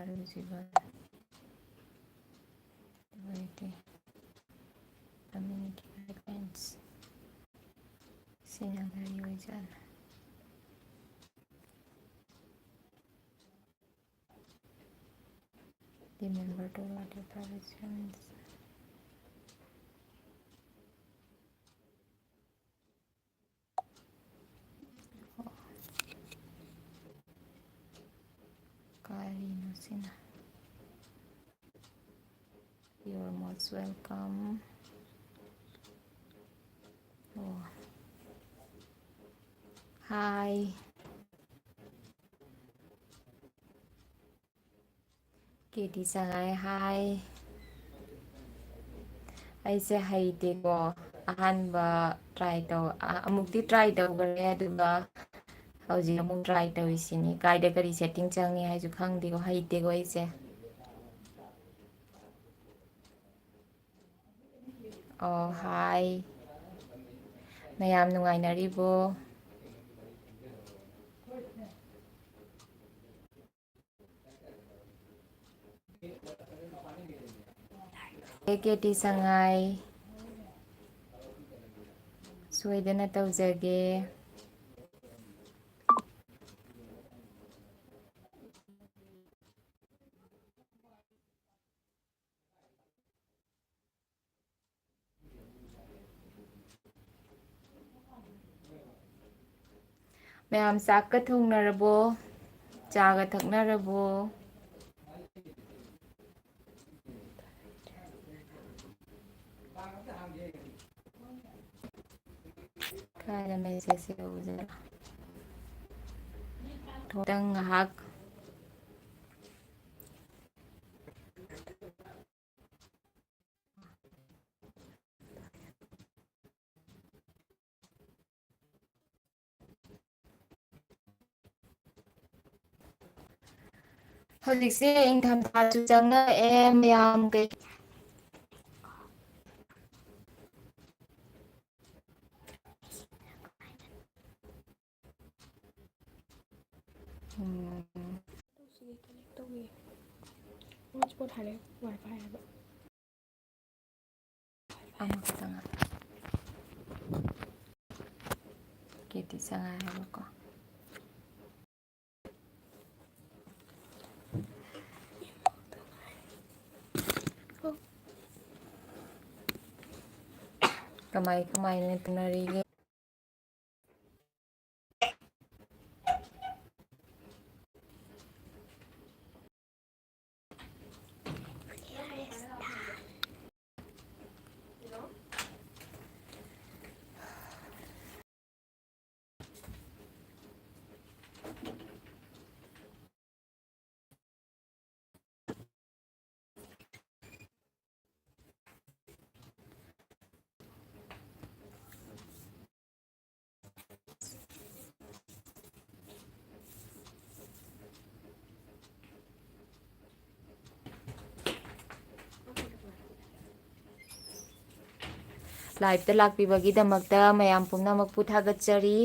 ꯊꯥꯔꯨꯁꯤꯕ ꯑꯗꯨ community guidelines ꯁꯤꯅ ꯀꯔꯤ ꯑꯣꯏꯖꯥꯠꯅꯣ remember to what your parents karino sina you're most welcome oh hi Katie Sangai hi ꯑꯩꯁꯦ ꯍꯩꯇꯦꯀꯣ ꯑꯍꯥꯟꯕ try ꯇꯧ ꯑꯃꯨꯛꯇꯤ ꯇ꯭ꯔꯥꯏ ꯇꯧꯈ꯭ꯔꯦ ꯑꯗꯨꯒ ꯍꯧꯖꯤꯛ ꯑꯃꯨꯛ ꯇ꯭ꯔꯥꯏ ꯇꯧꯔꯤꯁꯤꯅꯤ ꯀꯥꯏꯗ ꯀꯔꯤ ꯁꯦꯠꯇꯤꯡ ꯆꯪꯉꯦ ꯍꯥꯏꯁꯨ ꯈꯪꯗꯦꯀꯣ ꯍꯩꯇꯦꯀꯣ ꯑꯩꯁꯦ ꯑꯣ ꯍꯥꯏ ꯃꯌꯥꯝ ꯅꯨꯡꯉꯥꯏꯅꯔꯤꯕꯣ ꯀꯦꯇꯤ ꯁꯉꯥꯏ ꯁꯣꯏꯗꯅ ꯇꯧꯖꯒꯦ ꯃꯌꯥꯝ ꯆꯥꯛꯀ ꯊꯣꯡꯅꯔꯕꯣ ꯆꯥꯒ ꯊꯛꯅꯔꯕꯣ ꯀꯥꯏꯗ ꯃꯦꯁꯦꯖꯁꯦ ꯎꯖꯔꯣ ꯈꯤꯇꯪ ꯉꯥꯏꯍꯥꯛ ꯍꯧꯖꯤꯛꯁꯦ ꯏꯪꯊꯝꯊꯥꯁꯨ ꯆꯪꯉꯛꯑꯦ ꯃꯌꯥꯝ ꯀꯩ ꯁꯤꯒꯤ ꯀꯅꯦꯛ ꯇꯧꯋꯤ ꯍꯣꯠꯁꯄꯣꯠ ꯍꯥꯏꯔꯦ ꯋꯥꯏ ꯐꯥꯏ ꯍꯥꯏꯕ ꯑꯃꯈꯛꯇꯪ ꯀꯦꯇꯤ ꯁꯉꯥꯏ ꯍꯥꯏꯕꯀꯣ ꯀꯃꯥꯏ ꯀꯃꯥꯏꯅ ꯇꯧꯅꯔꯤꯒꯦ ꯂꯥꯏꯚꯇ ꯂꯥꯛꯄꯤꯕꯒꯤꯗꯃꯛꯇ ꯃꯌꯥꯝ ꯄꯨꯝꯅꯃꯛꯄꯨ ꯊꯥꯒꯠꯆꯔꯤ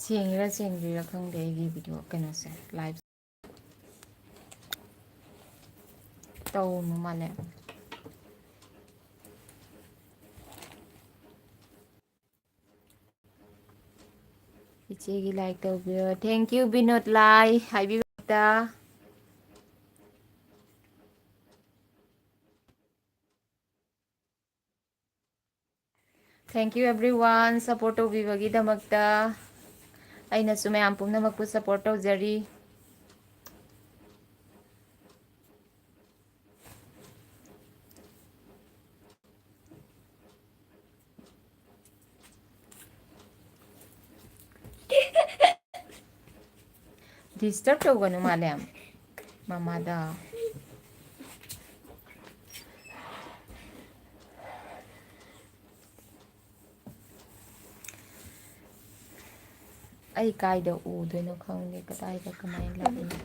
ꯁꯦꯡꯉꯤꯔꯥ ꯁꯦꯡꯗ꯭ꯔꯤꯔꯥ ꯈꯪꯗꯦ ꯑꯩꯒꯤ ꯚꯤꯗꯤꯑꯣ ꯀꯩꯅꯣꯁꯦ ꯂꯥꯏꯚ ꯇꯧꯅꯨ ꯃꯥꯜꯂꯦ ꯏꯆꯦꯒꯤ ꯂꯥꯏꯛ ꯇꯧꯕꯤꯔꯣ ꯊꯦꯡꯀ꯭ꯌꯨ ꯕꯤꯅꯣꯠ ꯂꯥꯏ ꯍꯥꯏꯕꯤꯕꯗ ꯊꯦꯡꯀ꯭ꯌꯨ ꯑꯦꯕ꯭ꯔꯤꯋꯥꯟ ꯁꯞꯄꯣꯔꯠ ꯇꯧꯕꯤꯕꯒꯤꯗꯃꯛꯇ ꯑꯩꯅꯁꯨ ꯃꯌꯥꯝ ꯄꯨꯝꯅꯃꯛꯄꯨ ꯁꯞꯄꯣꯔꯠ ꯇꯧꯖꯔꯤ ꯗꯤꯁꯇꯔꯕ ꯇꯧꯒꯅꯨ ꯃꯥꯂꯦꯝ ꯃꯃꯥꯗ ꯑꯩ ꯀꯥꯏꯗ ꯎꯗꯣꯏꯅꯣ ꯈꯪꯗꯦ ꯀꯗꯥꯏꯗ ꯀꯃꯥꯏꯅ ꯂꯥꯛꯏꯅꯣ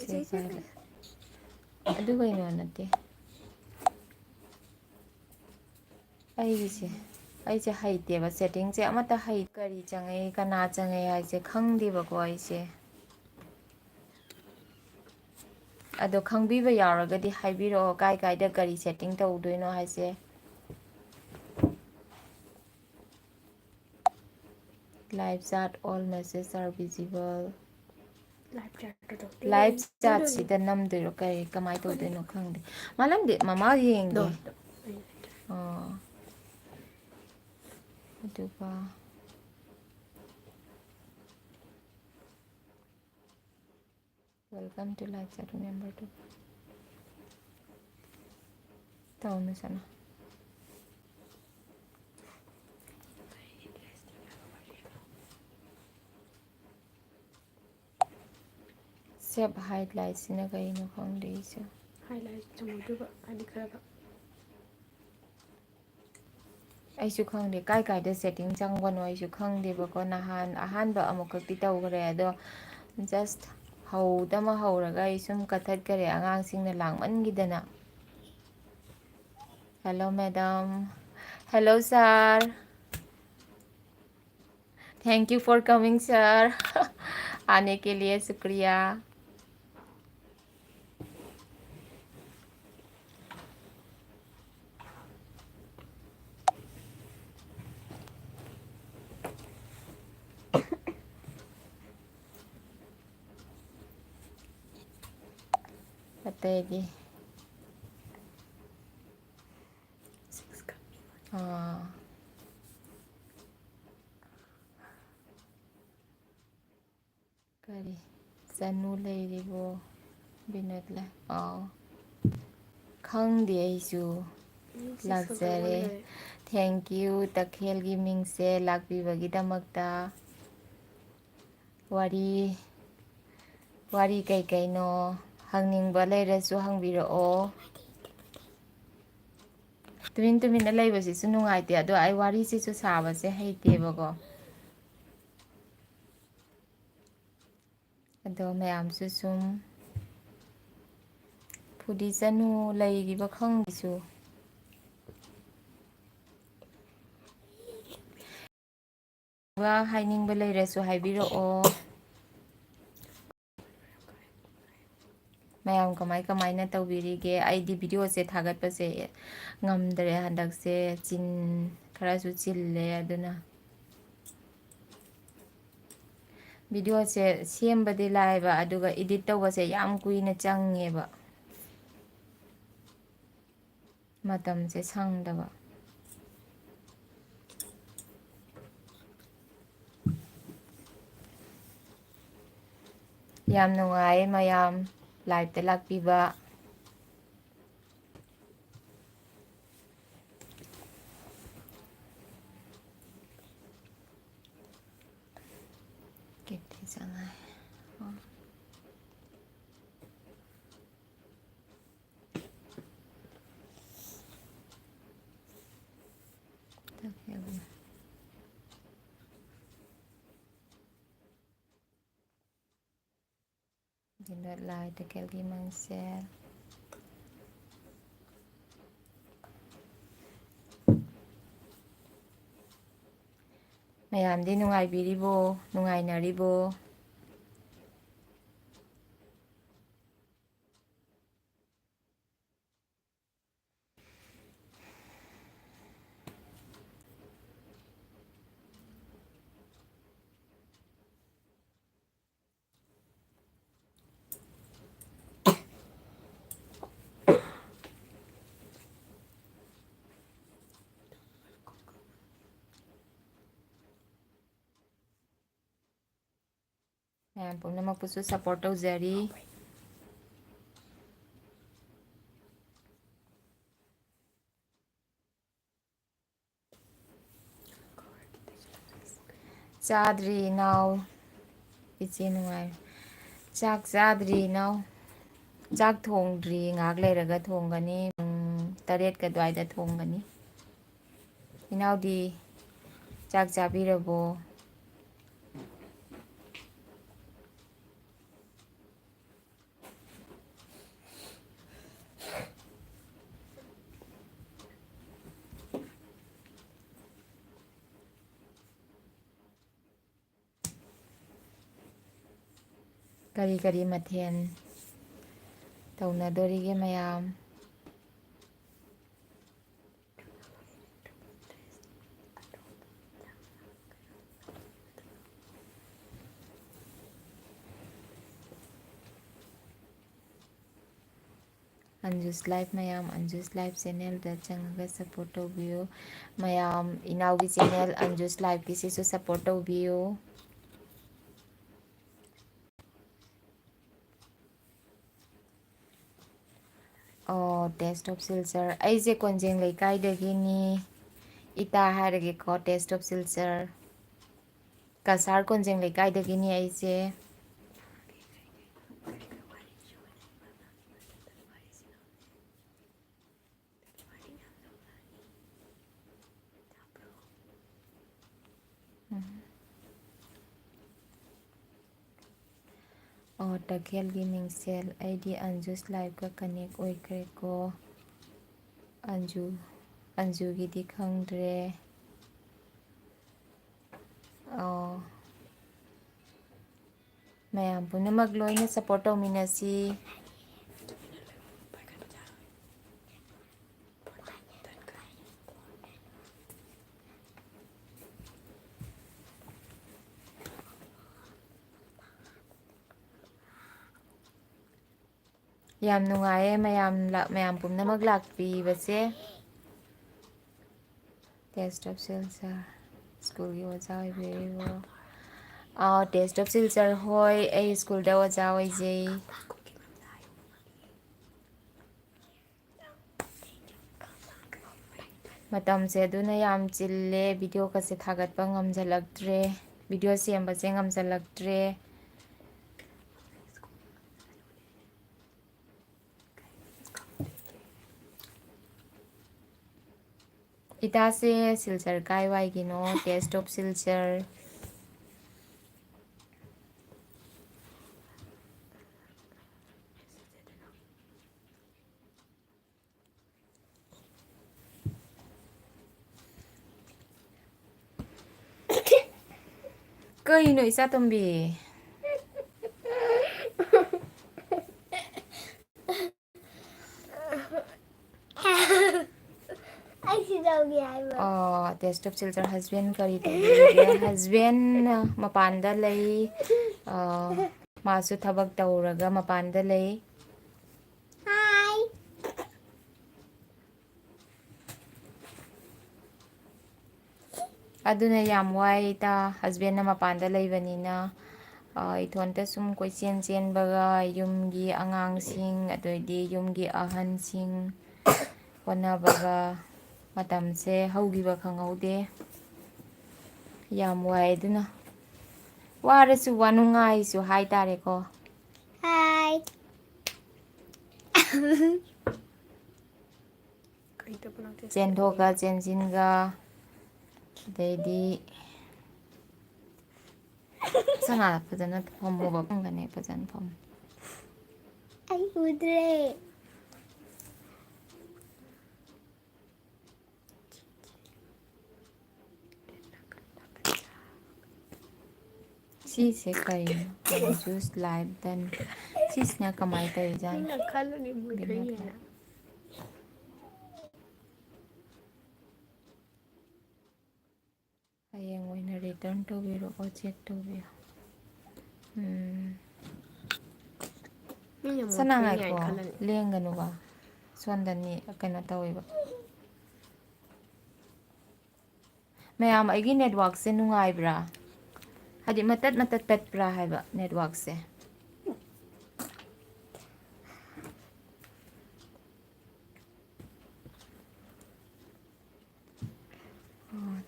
ꯁꯦ ꯀꯥꯏꯗ ꯑꯗꯨ ꯀꯩꯅꯣ ꯅꯠꯇꯦ ꯑꯩꯁꯦ ꯍꯩꯇꯦꯕ ꯁꯦꯠꯇꯤꯡꯁꯦ ꯑꯃꯠꯇ ꯀꯔꯤ ꯆꯪꯉꯛꯏ ꯀꯅꯥ ꯆꯪꯉꯛꯏ ꯍꯥꯏꯁꯦ ꯈꯪꯗꯦꯕꯀꯣ ꯑꯩꯁꯦ ꯑꯗꯣ ꯈꯪꯕꯤꯕ ꯌꯥꯎꯔꯒꯗꯤ ꯍꯥꯏꯕꯤꯔꯛꯑꯣ ꯀꯥꯏ ꯀꯥꯏꯗ ꯀꯔꯤ ꯁꯦꯠꯇꯤꯡ ꯇꯧꯗꯣꯏꯅꯣ ꯍꯥꯏꯁꯦ ꯂꯥꯏꯚ ꯆꯥꯠ all message R visible live ꯆꯥꯠꯁꯤꯗ ꯅꯝꯗꯣꯏꯔꯣ ꯀꯔꯤ ꯀꯃꯥꯏꯅ ꯇꯧꯗꯣꯏꯅꯣ ꯈꯪꯗꯦ ꯃꯥꯂꯪꯗꯤ ꯃꯃꯥ ꯌꯦꯡꯒꯦ ꯑꯣ ꯑꯗꯨꯒ ꯋꯦꯜꯀꯝ ꯇꯨ ꯂꯥꯏꯚ ꯆꯥꯠ ꯔꯤꯃꯦꯝꯕꯔ ꯇꯨ ꯇꯧꯅꯨ ꯁꯅ ꯁꯦꯞ ꯍꯥꯏꯂꯥꯏꯠꯁꯤꯅ ꯀꯩꯅꯣ ꯈꯪꯗꯦ ꯑꯩꯁꯨ ꯍꯥꯏꯂꯥꯏꯠ ꯆꯨꯝꯃꯛꯇꯣꯏꯕ ꯍꯥꯏꯗꯤ ꯈꯔꯒ ꯑꯩꯁꯨ ꯈꯪꯗꯦ ꯀꯥꯏ ꯀꯥꯏꯗ ꯁꯦꯠꯇꯤꯡ ꯆꯪꯕꯅꯣ ꯑꯩꯁꯨ ꯈꯪꯗꯦꯕꯀꯣ ꯅꯍꯥꯟ ꯑꯍꯥꯟꯕ ꯑꯃꯨꯛꯈꯛꯇꯤ ꯇꯧꯈ꯭ꯔꯦ ꯑꯗꯣ ꯖꯁ ꯍꯧꯗꯃ ꯍꯧꯔꯒ ꯑꯩ ꯁꯨꯝ ꯀꯛꯊꯠꯈꯔꯦ ꯑꯉꯥꯡꯁꯤꯡꯅ ꯂꯥꯡꯃꯟꯈꯤꯗꯅ hello madam hello sir thank you for coming sir आने के लिए शुक्रिया बताइए ꯀꯔꯤ ꯆꯅꯨ ꯂꯩꯔꯤꯕꯣ ꯕꯤꯅꯣꯠ ꯂꯩ ꯈꯪꯗꯦ ꯑꯩꯁꯨ ꯂꯥꯛꯆꯔꯦ ꯊꯦꯡꯛ ꯌꯨ ꯇꯈꯦꯜꯒꯤ ꯃꯤꯡꯁꯦ ꯂꯥꯛꯄꯤꯕꯒꯤꯗꯃꯛꯇ ꯋꯥꯔꯤ ꯀꯩꯀꯩꯅꯣ ꯍꯪꯅꯤꯡꯕ ꯂꯩꯔꯁꯨ ꯍꯪꯕꯤꯔꯛꯑꯣ ꯇꯨꯃꯤꯟꯅ ꯂꯩꯕꯁꯤꯁꯨ ꯅꯨꯡꯉꯥꯏꯇꯦ ꯑꯗꯣ ꯑꯩ ꯋꯥꯔꯤꯁꯤꯁꯨ ꯁꯥꯕꯁꯦ ꯍꯩꯇꯦꯕꯀꯣ ꯑꯗꯣ ꯃꯌꯥꯝꯁꯨ ꯁꯨꯝ ꯐꯨꯗꯤꯆꯅꯨ ꯂꯩꯔꯤꯕ ꯈꯪꯗꯦꯁꯨ ꯍꯥꯏꯅꯤꯡꯕ ꯂꯩꯔꯁꯨ ꯍꯥꯏꯕꯤꯔꯛꯑꯣ ꯃꯌꯥꯝ ꯀꯃꯥꯏꯅ ꯇꯧꯕꯤꯔꯤꯒꯦ ꯑꯩꯗꯤ ꯚꯤꯗꯤꯑꯣꯁꯦ ꯊꯥꯒꯠꯄꯁꯦ ꯉꯝꯗ꯭ꯔꯦ ꯍꯟꯗꯛꯁꯦ ꯈꯔꯁꯨ ꯆꯤꯜꯂꯦ ꯑꯗꯨꯅ ꯚꯤꯗꯤꯑꯣꯁꯦ ꯁꯦꯝꯕꯗꯤ ꯂꯥꯏꯕ ꯑꯗꯨꯒ ꯏꯗꯤꯠ ꯇꯧꯕꯁꯦ ꯌꯥꯝ ꯀꯨꯏꯅ ꯆꯪꯉꯦꯕ ꯃꯇꯝꯁꯦ ꯁꯪꯗꯕ ꯌꯥꯝ ꯅꯨꯡꯉꯥꯏ ꯃꯌꯥꯝ ꯂꯥꯏꯚꯇ ꯂꯥꯛꯄꯤꯕ ꯀꯦꯞꯇꯤ ꯆꯪꯉꯥꯏ ꯕꯤꯅꯣꯠ ꯂꯥꯏ ꯇꯈꯦꯜꯒꯤ ꯃꯪꯁꯦꯜ ꯃꯌꯥꯝꯗꯤ ꯅꯨꯡꯉꯥꯏꯕꯤꯔꯤꯕꯣ ꯅꯨꯡꯉꯥꯏꯅꯔꯤꯕꯣ ꯃꯌꯥꯝ ꯄꯨꯝꯅꯃꯛꯄꯨꯁꯨ ꯁꯞꯄꯣꯔꯠ ꯇꯧꯖꯔꯤ ꯆꯥꯗ꯭ꯔꯤ ꯏꯅꯥꯎ ꯏꯆꯦ ꯅꯨꯡꯉꯥꯏꯔꯦ ꯆꯥꯛ ꯆꯥꯗ꯭ꯔꯤ ꯏꯅꯥꯎ ꯆꯥꯛ ꯊꯣꯡꯗ꯭ꯔꯤ ꯉꯥꯏꯍꯥꯛ ꯂꯩꯔꯒ ꯊꯣꯡꯒꯅꯤ ꯄꯨꯡ 8 ꯑꯗꯨꯋꯥꯏꯗ ꯊꯣꯡꯒꯅꯤ ꯏꯅꯥꯎꯗꯤ ꯆꯥꯛ ꯆꯥꯕꯤꯔꯕꯣ ꯀꯔꯤ ꯀꯔꯤ ꯃꯊꯦꯜ ꯇꯧꯅꯗꯣꯔꯤꯒꯦ ꯃꯌꯥꯝ? ꯑꯟꯖꯨꯁ ꯂꯥꯏꯐ ꯃꯌꯥꯝ, ꯑꯟꯖꯨꯁ ꯂꯥꯏꯐ ꯆꯦꯅꯦꯜꯗ ꯆꯪꯉꯒ ꯁꯞꯄꯣꯔꯠ ꯇꯧꯕꯤꯌꯨ ꯃꯌꯥꯝ. ꯏꯅꯥꯎꯒꯤ ꯆꯦꯅꯦꯜ ꯑꯟꯖꯨꯁ ꯂꯥꯏꯐꯀꯤꯁꯤꯁꯨ ꯁꯞꯄꯣꯔꯠ ꯇꯧꯕꯤꯌꯨ. ꯑꯣ, ꯇꯦꯁ ꯑꯣꯐ ꯁꯤꯜꯆꯔ. ꯑꯩꯁꯦ ꯀꯣꯟꯖꯦꯡ ꯂꯩꯀꯥꯏꯗꯒꯤꯅꯤ. ꯏꯇꯥ ꯍꯥꯏꯔꯒꯦꯀꯣ, ꯇꯦꯁ ꯑꯣꯐ ꯁꯤꯜꯆꯔ. ꯀꯁꯥꯔ ꯀꯣꯟꯖꯦꯡ ꯂꯩꯀꯥꯏꯗꯒꯤꯅꯤ ꯑꯩꯁꯦ. ꯑꯣ, ꯇꯈꯦꯜꯒꯤ ꯃꯤꯡꯁꯦꯜ. ꯑꯩꯗꯤ ꯑꯟꯖꯨꯁ ꯂꯥꯏꯐꯀ ꯀꯅꯦꯛ ꯑꯣꯏꯈ꯭ꯔꯦꯀꯣ. ꯑꯟꯖꯨꯒꯤꯗꯤ ꯈꯪꯗ꯭ꯔꯦ. ꯑꯣ, ꯃꯌꯥꯝ ꯄꯨꯝꯅꯃꯛ ꯂꯣꯏꯅ ꯁꯞꯄꯣꯔꯠ ꯇꯧꯃꯤꯟꯅꯁꯤ. ꯌꯥꯝ ꯅꯨꯡꯉꯥꯏꯌꯦ ꯃꯌꯥꯝ ꯄꯨꯝꯅꯃꯛ ꯂꯥꯛꯄꯤꯕꯁꯦ. ꯇꯦꯁ ꯑꯣꯐ ꯁꯤꯜꯆꯔ ꯁ꯭ꯀꯨꯜꯒꯤ ꯑꯣꯖꯥ ꯑꯣꯏꯕꯤꯔꯤꯕꯣ? ꯇꯦꯁ ꯑꯣꯐ ꯁꯤꯜꯆꯔ, ꯍꯣꯏ, ꯑꯩ ꯁ꯭ꯀꯨꯜꯗ ꯑꯣꯖꯥ ꯑꯣꯏꯖꯩ. ꯃꯇꯝꯁꯦ ꯑꯗꯨꯅ ꯌꯥꯝ ꯆꯤꯜꯂꯦ. ꯚꯤꯗꯤꯑꯣꯒꯁꯦ ꯊꯥꯒꯠꯄ ꯉꯝꯁꯤꯜꯂꯛꯇ꯭ꯔꯦ. ꯚꯤꯗꯤꯑꯣ ꯁꯦꯝꯕꯁꯦ ꯉꯝꯁꯤꯜꯂꯛꯇ꯭ꯔꯦ. ꯏꯇꯥꯁꯦ ꯁꯤꯜꯆꯔ ꯀꯥꯏꯋꯥꯏꯒꯤꯅꯣ? Taste of Silchar. ꯀꯩꯅꯣ ꯏꯆꯥꯇꯣꯝꯕꯤ? Taste of Silchar. ꯍꯁꯕꯦꯟ ꯀꯔꯤ ꯇꯧꯕꯤꯔꯤꯒꯦ? ꯍꯁꯕꯦꯟ ꯃꯄꯥꯟꯗ ꯂꯩ. ꯃꯥꯁꯨ ꯊꯕꯛ ꯇꯧꯔꯒ ꯃꯄꯥꯟꯗ ꯂꯩ. ꯑꯗꯨꯅ ꯌꯥꯝ ꯋꯥꯏ ꯏꯇꯥ, ꯍꯁꯕꯦꯟꯅ ꯃꯄꯥꯟꯗ ꯂꯩꯕꯅꯤꯅ. ꯏꯊꯣꯟꯇ ꯁꯨꯝ ꯀꯣꯏꯆꯦꯟ ꯆꯦꯟꯕꯒ ꯌꯨꯝꯒꯤ ꯑꯉꯥꯡꯁꯤꯡ ꯑꯗꯩꯗꯤ ꯌꯨꯝꯒꯤ ꯑꯍꯟꯁꯤꯡ ꯍꯣꯠꯅꯕꯒ ꯃꯇꯝꯁꯦ ꯍꯧꯈꯤꯕ ꯈꯪꯍꯧꯗꯦ. ꯌꯥꯝ ꯋꯥꯏ. ꯑꯗꯨꯅ ꯋꯥꯔꯁꯨ ꯋꯥꯅꯨꯡꯉꯥꯏꯁꯨ ꯍꯥꯏꯇꯥꯔꯦꯀꯣ. ꯍꯥꯏ. ꯆꯦꯟꯊꯣꯛꯀ ꯆꯦꯟꯁꯤꯟꯒ ꯑꯗꯩꯗꯤ ꯁꯅꯥ ꯐꯖꯅ ꯐꯝꯃꯣꯕ, ꯐꯪꯒꯅꯤ ꯐꯖꯅ ꯐꯝꯃꯨ. ꯑꯩ ꯎꯗ꯭ꯔꯦ. ꯁꯤꯁꯦ ꯀꯩꯅꯣ? ꯑꯟꯖꯨꯁ ꯂꯥꯏꯐ ꯗꯟ. ꯁꯤꯁꯤꯅ ꯀꯃꯥꯏꯅ ꯇꯧꯔꯤꯖꯥꯠꯅꯣ? ꯍꯌꯦꯡ ꯑꯣꯏꯅ ꯔꯤꯇꯔꯟ ꯇꯧꯕꯤꯔꯛꯑꯣ, ꯆꯦꯛ ꯇꯧꯕꯤꯌꯨ. ꯁꯅꯥ ꯉꯥꯏꯈꯣ, ꯂꯦꯡꯒꯅꯨꯕ. ꯁꯣꯟꯗꯅꯤ ꯀꯩꯅꯣ ꯇꯧꯋꯦꯕ. ꯃꯌꯥꯝ, ꯑꯩꯒꯤ ꯅꯦꯠꯋꯥꯛꯁꯦ ꯅꯨꯡꯉꯥꯏꯕ꯭ꯔꯥ? ꯍꯥꯏꯗꯤ ꯃꯇꯠ ꯃꯇꯠ ꯇꯠꯄ꯭ꯔꯥ ꯍꯥꯏꯕ ꯅꯦꯠꯋꯥꯛꯁꯦ?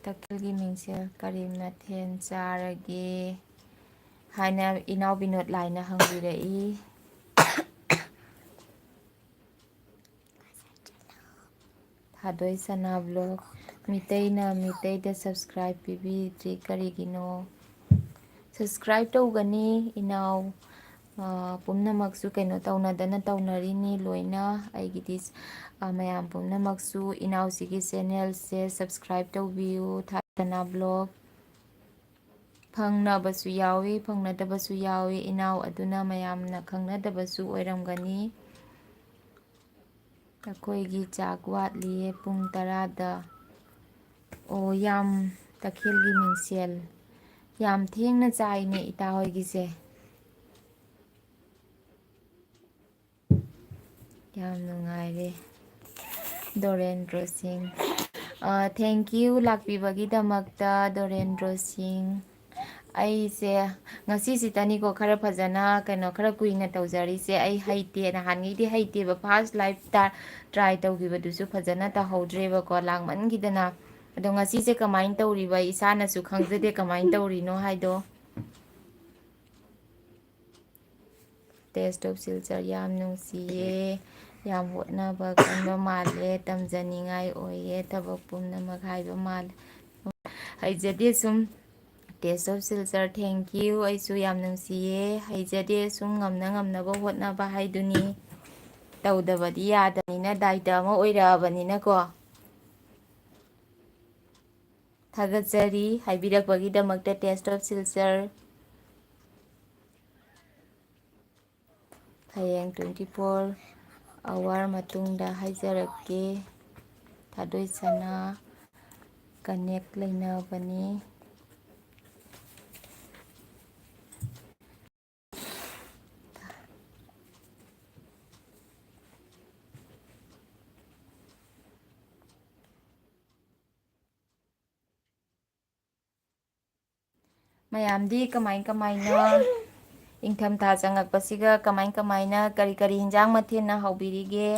ꯇꯈꯦꯜꯒꯤ ꯃꯤꯡꯁꯦꯜ. ꯀꯔꯤ ꯃꯊꯦꯜ ꯆꯥꯔꯒꯦ ꯍꯥꯏꯅ ꯏꯅꯥꯎ ꯕꯤꯅꯣꯠ ꯂꯥꯏꯅ ꯍꯪꯕꯤꯔꯛꯏ꯫ ꯊꯥꯗꯣꯏ ꯁꯅꯥ ꯕ꯭ꯂꯣꯛ. ꯃꯤꯇꯩꯅ ꯃꯤꯇꯩꯗ ꯁꯕꯁꯀ꯭ꯔꯥꯏꯕ ꯄꯤꯕꯤꯗ꯭ꯔꯤ ꯀꯔꯤꯒꯤꯅꯣ? ꯁꯕꯁꯀ꯭ꯔꯥꯏꯕ ꯇꯧꯒꯅꯤ ꯏꯅꯥꯎ. ꯄꯨꯝꯅꯃꯛꯁꯨ ꯀꯩꯅꯣ ꯇꯧꯅꯗꯅ ꯇꯧꯅꯔꯤꯅꯤ ꯂꯣꯏꯅ. ꯑꯩꯒꯤꯗꯤ ꯃꯌꯥꯝ ꯄꯨꯝꯅꯃꯛꯁꯨ ꯏꯅꯥꯎꯁꯤꯒꯤ ꯆꯦꯅꯦꯜꯁꯦ ꯁꯕꯁꯀ꯭ꯔꯥꯏꯕ ꯇꯧꯕꯤꯌꯨ, ꯊꯥꯗꯣꯏ ꯁꯅꯥ ꯕ꯭ꯂꯣꯛ꯫ ꯐꯪꯅꯕꯁꯨ ꯌꯥꯎꯏ ꯐꯪꯅꯗꯕꯁꯨ ꯌꯥꯎꯏ ꯏꯅꯥꯎ ꯑꯗꯨꯅ ꯃꯌꯥꯝꯅ ꯈꯪꯅꯗꯕꯁꯨ ꯑꯣꯏꯔꯝꯒꯅꯤ ꯑꯩꯈꯣꯏꯒꯤ ꯆꯥꯛ ꯋꯥꯠꯂꯤꯌꯦ ꯄꯨꯡ 10ꯗ ꯑꯣ ꯌꯥꯝ ꯇꯈꯦꯜꯒꯤ ꯃꯤꯡꯁꯦꯜ ꯌꯥꯝ ꯊꯦꯡꯅ ꯆꯥꯏꯅꯦ ꯏꯇꯥ ꯍꯣꯏꯒꯤꯁꯦ ꯌꯥꯝ ꯅꯨꯡꯉꯥꯏꯔꯦ ꯗꯣꯔꯦꯟꯗ꯭ꯔꯣ ꯁꯤꯡ ꯊꯦꯡꯀ꯭ꯌꯨ ꯂꯥꯛꯄꯤꯕꯒꯤꯗꯃꯛꯇ ꯗꯣꯔꯦꯟꯗ꯭ꯔꯣ ꯁꯤꯡ ꯑꯩꯁꯦ ꯉꯁꯤꯁꯤꯇꯅꯤꯀꯣ ꯈꯔ ꯐꯖꯅ ꯀꯩꯅꯣ ꯈꯔ ꯀꯨꯏꯅ ꯇꯧꯖꯔꯤꯁꯦ ꯑꯩ ꯍꯩꯇꯦ ꯅꯍꯥꯟꯉꯩꯗꯤ ꯍꯩꯇꯦꯕ ꯐꯥꯔꯁ ꯂꯥꯏꯐ ꯇ꯭ꯔꯥꯏ ꯇꯧꯈꯤꯕꯗꯨꯁꯨ ꯐꯖꯅ ꯇꯧꯍꯧꯗ꯭ꯔꯦꯕꯀꯣ ꯂꯥꯡꯃꯟꯈꯤꯗꯅ ꯑꯗꯣ ꯉꯁꯤꯁꯦ ꯀꯃꯥꯏꯅ ꯇꯧꯔꯤꯕ ꯏꯁꯥꯅꯁꯨ ꯈꯪꯖꯗꯦ ꯀꯃꯥꯏꯅ ꯇꯧꯔꯤꯅꯣ ꯍꯥꯏꯗꯣ ꯇꯦꯁ ꯑꯣꯐ ꯁꯤꯜꯆꯔ ꯌꯥꯝ ꯅꯨꯡꯁꯤꯌꯦ ꯌꯥꯝ ꯍꯣꯠꯅꯕ ꯀꯟꯕ ꯃꯥꯜꯂꯦ ꯇꯝꯖꯅꯤꯡꯉꯥꯏ ꯑꯣꯏꯌꯦ ꯊꯕꯛ ꯄꯨꯝꯅꯃꯛ ꯍꯥꯏꯕ ꯃꯥꯜꯂꯦ ꯍꯩꯖꯗꯦ ꯁꯨꯝ ꯇꯦꯁ ꯑꯣꯐ ꯁꯤꯜꯆꯔ ꯊꯦꯡꯀ꯭ꯌꯨ ꯑꯩꯁꯨ ꯌꯥꯝ ꯅꯨꯡꯁꯤꯌꯦ ꯍꯩꯖꯗꯦ ꯁꯨꯝ ꯉꯝꯅ ꯉꯝꯅꯕ ꯍꯣꯠꯅꯕ ꯍꯥꯏꯗꯨꯅꯤ ꯇꯧꯗꯕꯗꯤ ꯌꯥꯗꯕꯅꯤꯅ ꯗꯥꯏꯇ ꯑꯃ ꯑꯣꯏꯔꯛꯑꯕꯅꯤꯅꯀꯣ ꯊꯥꯒꯠꯆꯔꯤ ꯍꯥꯏꯕꯤꯔꯛꯄꯒꯤꯗꯃꯛꯇ ꯇꯦꯁ ꯑꯣꯐ ꯁꯤꯜꯆꯔ ꯍꯌꯦꯡ 24 ꯑꯋꯥꯔ ꯃꯇꯨꯡꯗ ꯍꯥꯏꯖꯔꯛꯀꯦ ꯊꯥꯗꯣꯏꯁꯅꯥ ꯀꯅꯦꯛ ꯂꯩꯅꯕꯅꯤ ꯃꯌꯥꯝꯗꯤ ꯀꯃꯥꯏ ꯀꯃꯥꯏꯅ ꯏꯪꯊꯝꯊꯥ ꯆꯪꯉꯛꯄꯁꯤꯒ ꯀꯃꯥꯏ ꯀꯃꯥꯏꯅ ꯀꯔꯤ ꯀꯔꯤ ꯍꯤꯟꯖꯥꯡ ꯃꯊꯦꯜꯅ ꯍꯧꯕꯤꯔꯤꯒꯦ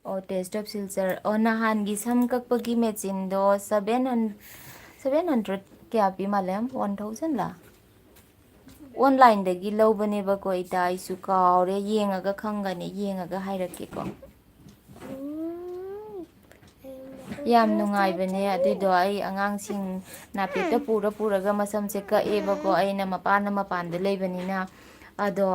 ꯑꯣ ꯇꯦꯁ ꯑꯣꯐ ꯁꯤꯜꯆꯔ ꯑꯣ ꯅꯍꯥꯟꯒꯤ ꯁꯝ ꯀꯛꯄꯒꯤ ꯃꯦꯆꯤꯟꯗꯣ 700 ꯀꯌꯥ ꯄꯤ ꯃꯥꯜꯂꯦ 1000ꯂ ꯑꯣꯟꯂꯥꯏꯟꯗꯒꯤ ꯂꯧꯕꯅꯦꯕꯀꯣ ꯏꯇꯥ ꯑꯩꯁꯨ ꯀꯥꯎꯔꯦ ꯌꯦꯡꯉꯒ ꯈꯪꯒꯅꯤ ꯌꯦꯡꯉꯒ ꯍꯥꯏꯔꯛꯀꯦꯀꯣ ꯌꯥꯝ ꯅꯨꯡꯉꯥꯏꯕꯅꯦ ꯑꯗꯨꯏꯗꯣ ꯑꯩ ꯑꯉꯥꯡꯁꯤꯡ ꯅꯥꯄꯤꯦꯠꯇ ꯄꯨꯔꯒ ꯃꯁꯝꯁꯦ ꯀꯛꯑꯦꯕꯀꯣ ꯑꯩꯅ ꯃꯄꯥꯟꯗ ꯂꯩꯕꯅꯤꯅ ꯑꯗꯣ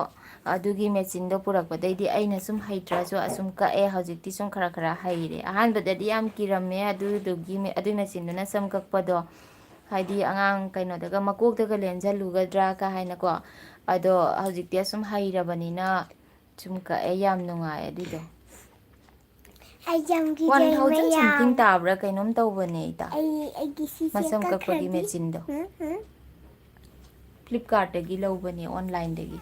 ꯑꯗꯨꯒꯤ ꯃꯦꯆꯤꯟꯗꯣ ꯄꯨꯔꯛꯄꯗꯩꯗꯤ ꯑꯩꯅ ꯁꯨꯝ ꯍꯩꯇ꯭ꯔꯁꯨ ꯑꯁꯨꯝ ꯀꯛꯑꯦ ꯍꯧꯖꯤꯛꯇꯤ ꯁꯨꯝ ꯈꯔ ꯈꯔ ꯍꯩꯔꯦ ꯑꯍꯥꯟꯕꯗꯗꯤ ꯌꯥꯝ ꯀꯤꯔꯝꯃꯦ ꯑꯗꯨꯏ ꯃꯦꯆꯤꯟꯗꯨꯅ ꯁꯝ ꯀꯛꯄꯗꯣ ꯍꯥꯏꯗꯤ ꯑꯉꯥꯡ ꯀꯩꯅꯣꯗꯒ ꯃꯀꯣꯛꯇꯒ ꯂꯦꯟꯁꯜꯂꯨꯒꯗ꯭ꯔꯥ ꯀ ꯍꯥꯏꯅꯀꯣ ꯑꯗꯣ ꯍꯧꯖꯤꯛꯇꯤ ꯑꯁꯨꯝ ꯍꯩꯔꯕꯅꯤꯅ ꯁꯨꯝ ꯀꯛꯑꯦ ꯌꯥꯝ ꯅꯨꯡꯉꯥꯏ ꯑꯗꯨꯏꯗꯣ 1000 ꯁꯝꯊꯤꯡ ꯇꯥꯕ꯭ꯔꯥ ꯀꯩꯅꯣꯝ ꯇꯧꯕꯅꯦ ꯏꯇꯥ ꯃꯁꯝ ꯀꯛꯄꯒꯤ ꯃꯦꯆꯤꯟꯗꯣ ꯐ꯭ꯂꯤꯞꯀꯥꯔꯠꯇꯒꯤ ꯂꯧꯕꯅꯦ ꯑꯣꯟꯂꯥꯏꯟꯗꯒꯤ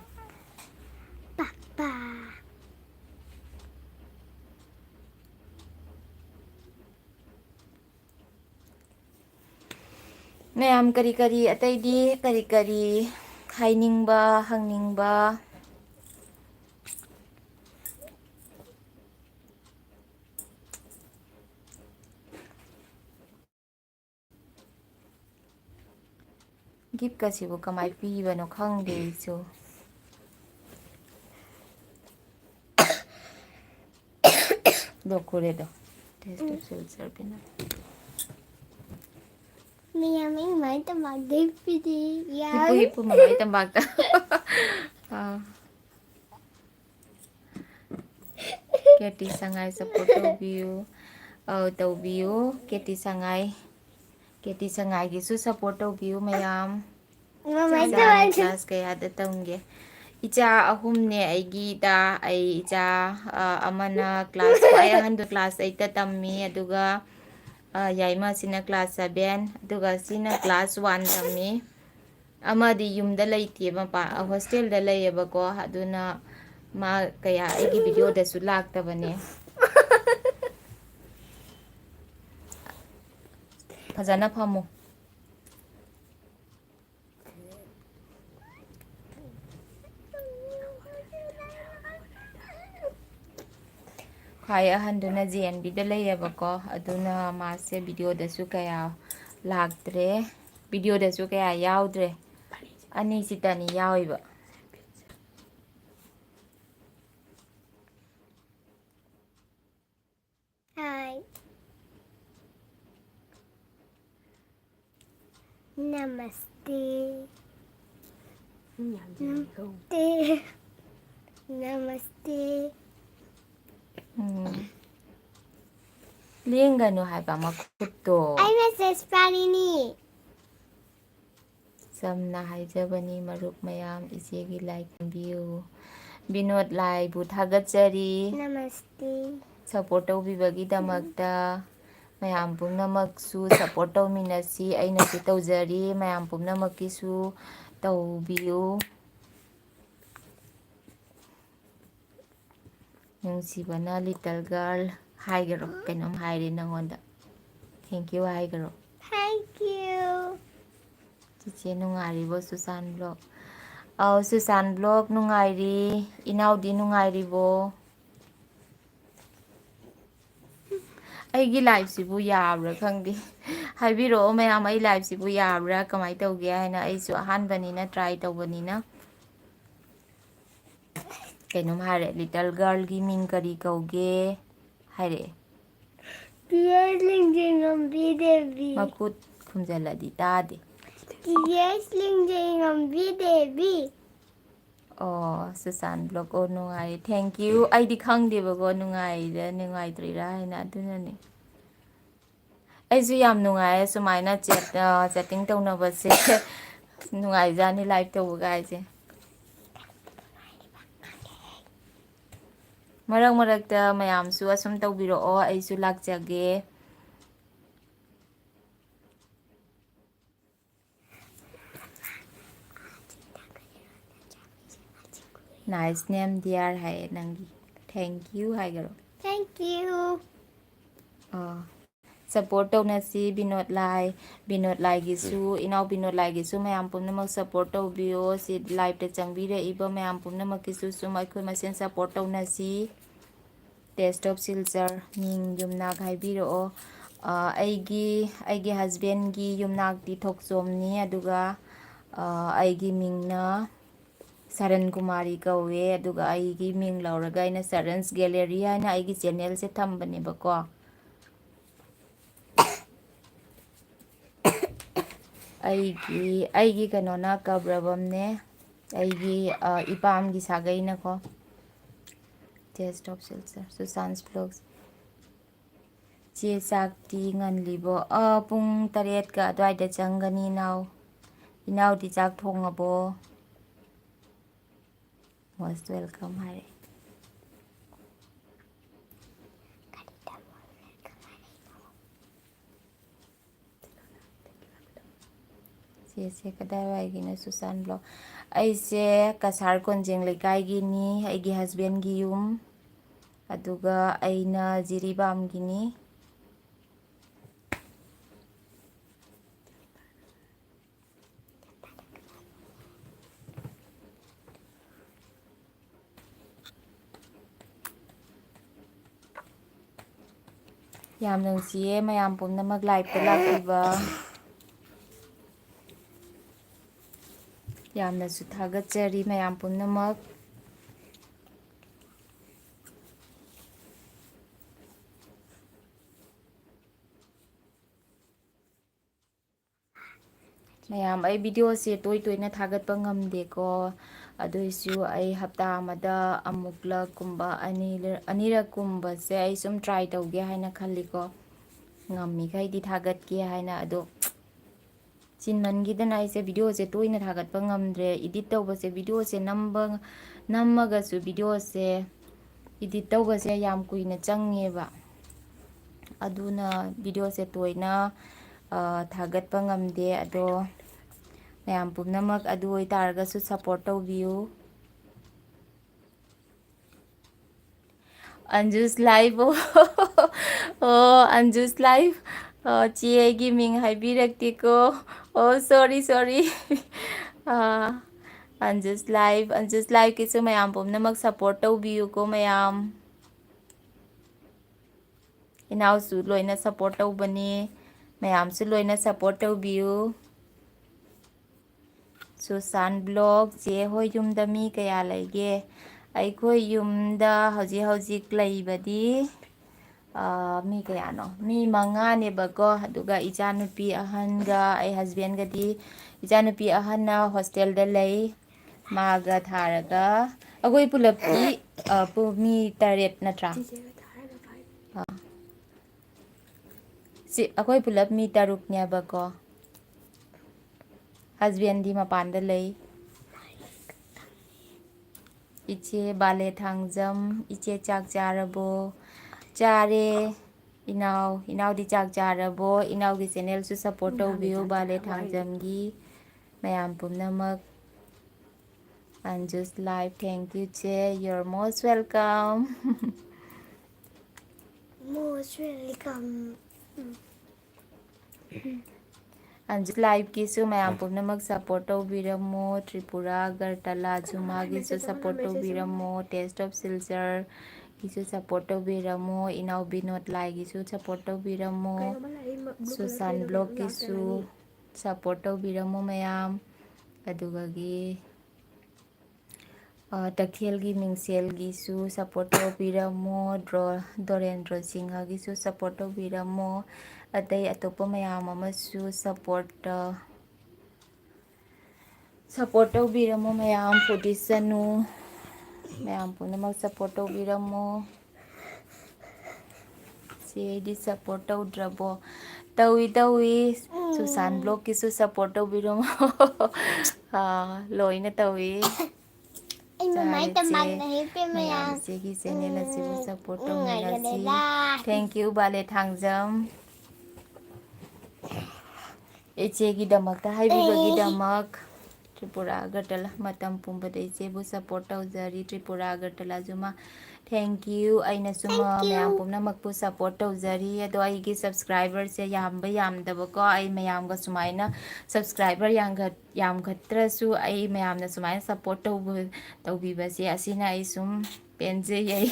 ꯃꯌꯥꯝ ꯀꯔꯤ ꯀꯔꯤ ꯑꯇꯩꯗꯤ ꯀꯔꯤ ꯀꯔꯤ ꯍꯥꯏꯅꯤꯡꯕ ꯍꯪꯅꯤꯡꯕ ꯒꯤꯐꯀꯁꯤꯕꯨ ꯀꯃꯥꯏ ꯄꯤꯕꯅꯣ ꯈꯪꯗꯦ ꯑꯩꯁꯨ ꯂꯣꯛꯈꯨꯔꯦꯗꯣ ꯇꯦꯁ ꯑꯣꯐ ꯁꯤꯜꯆꯔ ꯄꯤꯅ Mayam mai tamak deputy ꯍꯤꯞꯄꯨ yam. ꯍꯤꯞꯄꯨ ꯃꯃꯥꯏ ꯇꯝꯄꯥꯛꯇ ꯀꯦꯇꯤ ꯁꯉꯥꯏ ꯁꯞꯄꯣꯔꯠ ꯇꯧꯕꯤꯌꯨ ꯇꯧꯕꯤꯌꯨ ꯀꯦꯇꯤ ꯁꯉꯥꯏꯒꯤꯁꯨ ꯁꯞꯄꯣꯔꯠ ꯇꯧꯕꯤꯌꯨ ꯃꯌꯥꯝ Mama ꯏꯆꯥꯅ tamak. ꯀ꯭ꯂꯥꯁ ꯀꯌꯥꯗ ꯇꯝꯒꯦ ꯏꯆꯥ ꯑꯍꯨꯝꯅꯦ ꯑꯩꯒꯤꯗ ꯑꯩ ꯏꯆꯥ ꯑꯃꯅ ꯀ꯭ꯂꯥꯁ ꯈ꯭ꯋꯥꯏ ꯑꯍꯟꯗꯨ ꯀ꯭ꯂꯥꯁ 8ꯇ ꯇꯝꯃꯤ ꯑꯗꯨꯒ ꯌꯥꯏꯃꯁꯤꯅ ꯀ꯭ꯂꯥꯁ 7 ꯑꯗꯨꯒ ꯁꯤꯅ ꯀ꯭ꯂꯥꯁ 1 ꯇꯝꯃꯤ ꯑꯃꯗꯤ ꯌꯨꯝꯗ ꯂꯩꯇꯦ ꯍꯣꯁꯇꯦꯜꯗ ꯂꯩꯌꯦꯕꯀꯣ ꯑꯗꯨꯅ ꯃꯥ ꯀꯌꯥ ꯑꯩꯒꯤ ꯚꯤꯗꯤꯑꯣꯗꯁꯨ ꯂꯥꯛꯇꯕꯅꯦ ꯐꯖꯅ ꯐꯝꯃꯨ ꯈ꯭ꯋꯥꯏ ꯑꯍꯟꯗꯨꯅ JNBꯗ ꯂꯩꯌꯦꯕꯀꯣ ꯑꯗꯨꯅ ꯃꯥꯁꯦ ꯚꯤꯗꯤꯑꯣꯗꯁꯨ ꯀꯌꯥ ꯂꯥꯛꯇ꯭ꯔꯦ ꯚꯤꯗꯤꯑꯣꯗꯁꯨ ꯀꯌꯥ ꯌꯥꯎꯗ꯭ꯔꯦ ꯑꯅꯤꯁꯤꯇꯅꯤ ꯌꯥꯎꯏꯕ Hi. Namaste. Namaste. Namaste. ꯂꯦꯡꯒꯅꯨ ꯍꯥꯏꯕ ꯃꯈꯨꯠꯇꯣ ꯑꯩ ꯃꯦꯁꯦꯖ ꯄꯥꯔꯤꯅꯤ ꯆꯝꯅ ꯍꯥꯏꯖꯕꯅꯤ ꯃꯔꯨꯞ ꯃꯌꯥꯝ ꯏꯆꯦꯒꯤ ꯂꯥꯏ ꯈꯨꯔꯨꯝꯕꯤꯌꯨ ꯕꯤꯅꯣꯠ ꯂꯥꯏꯕꯨ ꯊꯥꯒꯠꯆꯔꯤ ꯅꯃꯁꯇꯦ ꯁꯞꯄꯣꯔꯠ ꯇꯧꯕꯤꯕꯒꯤꯗꯃꯛꯇ ꯃꯌꯥꯝ ꯄꯨꯝꯅꯃꯛꯁꯨ ꯁꯞꯄꯣꯔꯠ ꯇꯧꯃꯤꯟꯅꯁꯤ ꯑꯩꯅꯁꯨ ꯇꯧꯖꯔꯤ ꯃꯌꯥꯝ ꯄꯨꯝꯅꯃꯛꯀꯤꯁꯨ ꯇꯧꯕꯤꯌꯨ ꯅꯨꯡꯁꯤꯕꯅ ꯂꯤꯇꯜ ꯒꯥꯔꯜ ꯍꯥꯏꯒꯔꯣ ꯀꯩꯅꯣꯝ ꯍꯥꯏꯔꯦ ꯅꯪꯉꯣꯟꯗ ꯊꯦꯡꯀ꯭ꯌꯨ ꯍꯥꯏꯒꯔꯣ ꯊꯦꯡk you ꯆꯤꯆꯦ ꯅꯨꯡꯉꯥꯏꯔꯤꯕꯣ ꯁꯨꯁꯥꯟ ꯕ꯭ꯂꯣꯛ ꯑꯧ ꯁꯨꯁꯥꯟ ꯕ꯭ꯂꯣꯛ ꯅꯨꯡꯉꯥꯏꯔꯤ ꯏꯅꯥꯎꯗꯤ ꯅꯨꯡꯉꯥꯏꯔꯤꯕꯣ ꯑꯩꯒꯤ ꯂꯥꯏꯐꯁꯤꯕꯨ ꯌꯥꯕ꯭ꯔꯥ ꯈꯪꯗꯦ ꯍꯥꯏꯕꯤꯔꯛꯑꯣ ꯃꯌꯥꯝ ꯑꯩ ꯂꯥꯏꯐꯁꯤꯕꯨ ꯌꯥꯕ꯭ꯔꯥ ꯀꯃꯥꯏꯅ ꯇꯧꯒꯦ ꯍꯥꯏꯅ ꯑꯩꯁꯨ ꯑꯍꯥꯟꯕꯅꯤꯅ ꯇ꯭ꯔꯥꯏ ꯇꯧꯕꯅꯤꯅ ꯀꯩꯅꯣꯝ ꯍꯥꯏꯔꯦ ꯂꯤꯇꯜ ꯒꯥꯔꯜꯒꯤ ꯃꯤꯡ ꯀꯔꯤ ꯀꯧꯒꯦ ꯍꯥꯏꯔꯛꯑꯦ ꯇꯤꯌꯔꯁ ꯂꯤꯡꯖꯦꯜꯉꯝꯕꯤ ꯗꯦꯕꯤ ꯃꯈꯨꯠ ꯈꯨꯝꯖꯤꯜꯂꯗꯤ ꯇꯥꯗꯦ ꯇꯤꯌꯔꯁ ꯂꯤꯡꯖꯦꯜꯉꯝꯕꯤ ꯗꯦꯕꯤ ꯑꯣ ꯁꯨꯁꯥꯟ ꯕ꯭ꯂꯣꯛ ꯑꯣ ꯅꯨꯡꯉꯥꯏꯔꯦ ꯊꯦꯡꯀ꯭ꯌꯨ ꯑꯩꯗꯤ ꯈꯪꯗꯦꯕꯀꯣ ꯅꯨꯡꯉꯥꯏꯔꯤꯔꯥ ꯅꯨꯡꯉꯥꯏꯇ꯭ꯔꯤꯔꯥ ꯍꯥꯏꯅ ꯑꯗꯨꯅꯅꯦ ꯑꯩꯁꯨ ꯌꯥꯝ ꯅꯨꯡꯉꯥꯏꯌꯦ ꯁꯨꯃꯥꯏꯅ ꯆꯦꯇꯤꯡ ꯇꯧꯅꯕꯁꯦ ꯅꯨꯡꯉꯥꯏꯖꯥꯅꯤ ꯂꯥꯏꯚ ꯇꯧꯕꯒꯥꯏꯁꯦ ꯃꯔꯛ ꯃꯔꯛꯇ ꯃꯌꯥꯝꯁꯨ ꯑꯁꯨꯝ ꯇꯧꯕꯤꯔꯛꯑꯣ ꯑꯩꯁꯨ ꯂꯥꯛꯆꯒꯦ ꯅꯥꯏꯁ ꯅꯦꯝ ꯗꯤꯌꯥꯔ ꯍꯥꯏꯌꯦ ꯅꯪꯒꯤ ꯊꯦꯡꯀ꯭ꯌꯨ ꯍꯥꯏꯈꯔꯣ ꯊꯦꯡk you ꯁꯞꯄꯣꯔꯠ ꯇꯧꯅꯁꯤ ꯕꯤꯅꯣꯠ ꯂꯥꯏ ꯕꯤꯅꯣꯠ ꯂꯥꯏꯒꯤꯁꯨ ꯏꯅꯥꯎ ꯕꯤꯅꯣꯠ ꯂꯥꯏꯒꯤꯁꯨ ꯃꯌꯥꯝ ꯄꯨꯝꯅꯃꯛ ꯁꯞꯄꯣꯔꯠ ꯇꯧꯕꯤꯌꯣ ꯁꯤ ꯂꯥꯏꯚꯇ ꯆꯪꯕꯤꯔꯛꯏꯕ ꯃꯌꯥꯝ ꯄꯨꯝꯅꯃꯛꯀꯤꯁꯨ ꯁꯨꯝ ꯑꯩꯈꯣꯏ ꯃꯁꯦꯟ ꯁꯞꯄꯣꯔꯠ ꯇꯧꯅꯁꯤ ꯇꯦꯁ ꯑꯣꯐ ꯁꯤꯜꯆꯔ ꯃꯤꯡ ꯌꯨꯝꯅꯥꯛ ꯍꯥꯏꯕꯤꯔꯛꯑꯣ ꯑꯩꯒꯤ ꯍꯁꯕꯦꯟꯒꯤ ꯌꯨꯝꯅꯥꯛꯇꯤ ꯊꯣꯛꯆꯣꯝꯅꯤ ꯑꯗꯨꯒ ꯑꯩꯒꯤ ꯃꯤꯡꯅ ꯁꯔꯟ ꯀꯨꯃꯥꯔꯤ ꯀꯧꯋꯦ ꯑꯗꯨꯒ ꯑꯩꯒꯤ ꯃꯤꯡ ꯂꯧꯔꯒ ꯑꯩꯅ ꯁꯔꯟꯁ ꯒꯦꯂꯦꯔꯤ ꯍꯥꯏꯅ ꯑꯩꯒꯤ ꯆꯦꯅꯦꯜꯁꯦ ꯊꯝꯕꯅꯦꯕꯀꯣ ꯑꯩꯒꯤ ꯀꯩꯅꯣꯅ ꯀꯕ꯭ꯔꯕꯝꯅꯦ ꯑꯩꯒꯤ ꯏꯄꯥꯝꯒꯤ ꯁꯥꯒꯩꯅꯀꯣ ꯇꯦꯁ ꯑꯣꯐ ꯁꯤꯜꯆꯔ ꯁꯨꯁꯥꯟꯁ ꯕ꯭ꯂꯣꯛꯁ ꯆꯦ ꯆꯥꯛꯇꯤ ꯉꯟꯂꯤꯕꯣ ꯄꯨꯡ 7ꯀ ꯑꯗꯨꯋꯥꯏꯗ ꯆꯪꯒꯅꯤ ꯏꯅꯥꯎꯗꯤ ꯆꯥꯛ ꯊꯣꯡꯉꯕꯣ ꯃꯣꯁ ꯋꯦꯜꯀꯝ ꯍꯥꯏꯔꯛꯑꯦ ꯆꯦꯁꯦ ꯀꯗꯥꯏꯋꯥꯏꯒꯤꯅꯣ ꯁꯨꯁꯥꯟ ꯕ꯭ꯂꯣꯛ ꯑꯩꯁꯦ ꯀꯁꯥꯔ ꯀꯣꯟꯖꯦꯡ ꯂꯩꯀꯥꯏꯒꯤꯅꯤ ꯑꯩꯒꯤ ꯍꯁꯕꯦꯟꯒꯤ ꯌꯨꯝ ꯑꯗꯨꯒ ꯑꯩꯅ ꯖꯤꯔꯤꯕꯥꯝꯒꯤꯅꯤ ꯌꯥꯝ ꯅꯨꯡꯁꯤꯌꯦ ꯃꯌꯥꯝ ꯄꯨꯝꯅꯃꯛ ꯂꯥꯏꯚꯇ ꯂꯥꯛꯄꯤꯕ ꯌꯥꯝꯅꯁꯨ ꯊꯥꯒꯠꯆꯔꯤ ꯃꯌꯥꯝ ꯄꯨꯝꯅꯃꯛ ꯃꯌꯥꯝ ꯑꯩ ꯚꯤꯗꯤꯑꯣꯁꯦ ꯇꯣꯏꯅ ꯊꯥꯒꯠꯄ ꯉꯝꯗꯦꯀꯣ ꯑꯗꯨꯏꯁꯨ ꯑꯩ ꯍꯞꯇꯥ ꯑꯃꯗ ꯑꯃꯨꯛꯂꯛꯀꯨꯝꯕ ꯑꯅꯤꯔꯛꯀꯨꯝꯕꯁꯦ ꯑꯩ ꯁꯨꯝ ꯇ꯭ꯔꯥꯏ ꯇꯧꯒꯦ ꯍꯥꯏꯅ ꯈꯜꯂꯤꯀꯣ ꯉꯝꯃꯤꯈꯩꯗꯤ ꯊꯥꯒꯠꯀꯦ ꯍꯥꯏꯅ ꯑꯗꯣ ꯆꯤꯟꯃꯟꯈꯤꯗꯅ ꯑꯩꯁꯦ ꯚꯤꯗꯤꯑꯣꯁꯦ ꯇꯣꯏꯅ ꯊꯥꯒꯠꯄ ꯉꯝꯗ꯭ꯔꯦ ꯏꯗꯤꯠ ꯇꯧꯕꯁꯦ ꯚꯤꯗꯤꯑꯣꯁꯦ ꯅꯝꯃꯒꯁꯨ ꯚꯤꯗꯤꯑꯣꯁꯦ ꯏꯗꯤꯠ ꯇꯧꯕꯁꯦ ꯌꯥꯝ ꯀꯨꯏꯅ ꯆꯪꯉꯦꯕ ꯑꯗꯨꯅ ꯚꯤꯗꯤꯑꯣꯁꯦ ꯇꯣꯏꯅ ꯊꯥꯒꯠꯄ ꯉꯝꯗꯦ ꯑꯗꯣ ꯃꯌꯥꯝ ꯄꯨꯝꯅꯃꯛ ꯑꯗꯨ ꯑꯣꯏꯇꯥꯔꯒꯁꯨ ꯁꯞꯄꯣꯔꯠ ꯇꯧꯕꯤꯌꯨ ꯑꯟꯖꯨꯁ ꯂꯥꯏꯚ ꯑꯣ ꯑꯟꯖꯨꯁ ꯂꯥꯏꯚ ꯆꯦ ꯑꯩꯒꯤ ꯃꯤꯡ ꯍꯥꯏꯕꯤꯔꯛꯇꯦꯀꯣ ꯑꯣ ꯁꯣꯔꯤ ꯑꯟꯖꯨꯁ ꯂꯥꯏꯚꯀꯤꯁꯨ ꯃꯌꯥꯝ ꯄꯨꯝꯅꯃꯛ ꯁꯞꯄꯣꯔꯠ ꯇꯧꯕꯤꯌꯨꯀꯣ ꯃꯌꯥꯝ ꯏꯅꯥꯎꯁꯨ ꯂꯣꯏꯅ ꯁꯞꯄꯣꯔꯠ ꯇꯧꯕꯅꯤ ꯃꯌꯥꯝꯁꯨ ꯂꯣꯏꯅ ꯁꯞꯄꯣꯔꯠ ꯇꯧꯕꯤꯌꯨ ꯁꯨꯁꯥꯟ ꯕ꯭ꯂꯣꯛ ꯆꯦ ꯍꯣꯏ ꯌꯨꯝꯗ ꯃꯤ ꯀꯌꯥ ꯂꯩꯒꯦ ꯑꯩꯈꯣꯏ ꯌꯨꯝꯗ ꯍꯧꯖꯤꯛ ꯂꯩꯕꯗꯤ ꯃꯤ ꯀꯌꯥꯅꯣ ꯃꯤ 5ꯅꯦꯕꯀꯣ ꯑꯗꯨꯒ ꯏꯆꯥꯅꯨꯄꯤ ꯑꯍꯟꯒ ꯑꯩ ꯍꯁꯕꯦꯟꯒꯗꯤ ꯏꯆꯥꯅꯨꯄꯤ ꯑꯍꯟꯅ ꯍꯣꯁꯇꯦꯜꯗ ꯂꯩ ꯃꯥꯒ ꯊꯥꯔꯒ ꯑꯩꯈꯣꯏ ꯄꯨꯂꯞꯇꯤ ꯃꯤ 8 ꯅꯠꯇ꯭ꯔꯥ ꯁꯤ ꯑꯩꯈꯣꯏ ꯄꯨꯂꯞ ꯃꯤ 6ꯅꯦꯕꯀꯣ ꯍꯁꯕꯦꯟꯗꯤ ꯃꯄꯥꯟꯗ ꯂꯩ ꯏꯆꯦ ꯕꯥꯂꯦ ꯊꯥꯡꯖꯝ ꯏꯆꯦ ꯆꯥꯛ ꯆꯥꯔꯕꯣ ꯆꯥꯔꯦ ꯏꯅꯥꯎꯗꯤ ꯆꯥꯛ ꯆꯥꯔꯕꯣ ꯏꯅꯥꯎꯒꯤ ꯆꯦꯅꯦꯜꯁꯨ ꯁꯞꯄꯣꯔꯠ ꯇꯧꯕꯤꯌꯨ ꯕꯥꯂꯦ ꯊꯥꯡꯖꯝꯒꯤ ꯃꯌꯥꯝ ꯄꯨꯝꯅꯃꯛ Anju's live thank you che you're most welcome Most welcome. Anju live-ꯀꯤꯁꯨ ꯃꯌꯥꯝ ꯄꯨꯝꯅꯃꯛ ꯁꯞꯄꯣꯔꯠ ꯇꯧꯕꯤꯔꯝꯃꯣ ꯇ꯭ꯔꯤꯄꯨꯔꯥ ꯑꯒꯔꯇꯂꯥ ꯖꯨꯃꯥꯒꯤꯁꯨ ꯁꯞꯄꯣꯔꯠ ꯇꯧꯕꯤꯔꯝꯃꯣ ꯇꯦꯁ ꯑꯣꯐ ꯁꯤꯜꯆꯔꯒꯤꯁꯨ ꯁꯞꯄꯣꯔꯠ ꯇꯧꯕꯤꯔꯝꯃꯣ ꯏꯅꯥꯎ ꯕꯤꯅꯣꯠ ꯂꯥꯏꯒꯤꯁꯨ ꯁꯞꯄꯣꯔꯠ ꯇꯧꯕꯤꯔꯝꯃꯣ ꯁꯨꯁꯥꯟ ꯕ꯭ꯂꯣꯛꯀꯤꯁꯨ ꯁꯞꯄꯣꯔꯠ ꯇꯧꯕꯤꯔꯝꯃꯣ ꯃꯌꯥꯝ ꯑꯗꯨꯒꯒꯤ ꯇꯈꯦꯜꯒꯤ ꯃꯤꯡꯁꯦꯜꯒꯤꯁꯨ ꯁꯞꯄꯣꯔꯠ ꯇꯧꯕꯤꯔꯝꯃꯣ ꯗꯣꯔꯦꯟꯗ꯭ꯔꯣ ꯁꯤꯡꯍꯒꯤꯁꯨ ꯁꯞꯄꯣꯔꯠ ꯇꯧꯕꯤꯔꯝꯃꯣ ꯑꯇꯩ ꯑꯇꯣꯞꯄ ꯃꯌꯥꯝ ꯑꯃꯁꯨ ꯁꯞꯄꯣꯔꯠ ꯇꯧꯕꯤꯔꯝꯃꯣ ꯃꯌꯥꯝ ꯐꯨꯗꯤꯁ ꯆꯅꯨ ꯃꯌꯥꯝ ꯄꯨꯝꯅꯃꯛ ꯁꯞꯄꯣꯔꯠ ꯇꯧꯕꯤꯔꯝꯃꯣ ꯁꯤ ꯑꯩꯗꯤ ꯁꯞꯄꯣꯔꯠ ꯇꯧꯗ꯭ꯔꯕꯣ ꯇꯧꯏ ꯁꯨꯁꯥꯟ ꯕ꯭ꯂꯣꯛꯀꯤꯁꯨ ꯁꯞꯄꯣꯔꯠ ꯇꯧꯕꯤꯔꯝꯃꯣ ꯂꯣꯏꯅ ꯇꯧꯏ ꯆꯥꯔꯁꯦ ꯃꯌꯥꯝ ꯏꯆꯦꯒꯤ ꯆꯦꯅꯦꯜ ꯑꯁꯤꯕꯨ ꯁꯞꯄꯣꯔꯠ ꯇꯧꯃꯤꯟꯅꯁꯤ ꯊꯦꯡꯛ ꯌꯨ ꯕꯥꯂꯦ ꯊꯥꯡꯖꯝ ꯏꯆꯦꯒꯤꯗꯃꯛꯇ ꯍꯥꯏꯕꯤꯕꯒꯤꯗꯃꯛ ꯇ꯭ꯔꯤꯄꯨꯔꯥ ꯑꯒꯔꯇꯂꯥ ꯃꯇꯝ ꯄꯨꯝꯕꯗ ꯏꯆꯦꯕꯨ ꯁꯞꯄꯣꯔꯠ ꯇꯧꯖꯔꯤ ꯇ꯭ꯔꯤꯄꯨꯔꯥ ꯑꯒꯔꯇꯂꯥꯖꯨꯃ ꯊꯦꯡꯛ ꯌꯨ ꯑꯩꯅꯁꯨ ꯃꯌꯥꯝ ꯄꯨꯝꯅꯃꯛꯄꯨ ꯁꯞꯄꯣꯔꯠ ꯇꯧꯖꯔꯤ ꯑꯗꯣ ꯑꯩꯒꯤ ꯁꯞꯁꯀ꯭ꯔꯥꯏꯕꯔꯁꯦ ꯌꯥꯝꯕ ꯌꯥꯝꯗꯕꯀꯣ ꯑꯩ ꯃꯌꯥꯝꯒ ꯁꯨꯃꯥꯏꯅ ꯁꯞꯁꯀ꯭ꯔꯥꯏꯕꯔ ꯌꯥꯝꯈꯠꯇ꯭ꯔꯁꯨ ꯑꯩ ꯃꯌꯥꯝꯅ ꯁꯨꯃꯥꯏꯅ ꯁꯞꯄꯣꯔꯠ ꯇꯧꯕꯤꯕꯁꯦ ꯑꯁꯤꯅ ꯑꯩ ꯁꯨꯝ ꯄꯦꯟꯖꯩ ꯑꯩ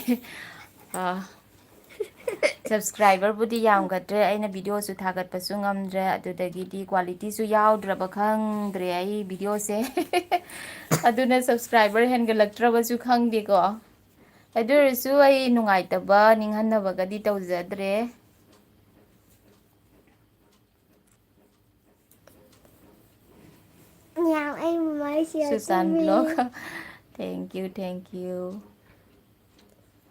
ꯁꯞꯁꯀ꯭ꯔꯥꯏꯕꯔꯕꯨꯗꯤ ꯌꯥꯝꯒꯗ꯭ꯔꯦ ꯑꯩꯅ ꯚꯤꯗꯤꯑꯣꯁꯨ ꯊꯥꯒꯠꯄꯁꯨ ꯉꯝꯗ꯭ꯔꯦ ꯑꯗꯨꯗꯒꯤꯗꯤ ꯀ꯭ꯋꯥꯂꯤꯇꯤꯁꯨ ꯌꯥꯎꯗ꯭ꯔꯕ ꯈꯪꯗ꯭ꯔꯦ ꯑꯩ ꯚꯤꯗꯤꯑꯣꯁꯦ ꯑꯗꯨꯅ ꯁꯞꯁꯀ꯭ꯔꯥꯏꯕꯔ ꯍꯦꯟꯒꯠꯂꯛꯇ꯭ꯔꯕꯁꯨ ꯈꯪꯗꯦꯀꯣ ꯑꯗꯨ ꯑꯣꯏꯔꯁꯨ ꯑꯩ ꯅꯨꯡꯉꯥꯏꯇꯕ ꯅꯤꯡꯍꯟꯅꯕꯒꯗꯤ ꯇꯧꯖꯗ꯭ꯔꯦ ꯁꯨꯁꯥꯟ ꯕ꯭ꯂꯣꯛ ꯊꯦꯡꯛ ꯌꯨ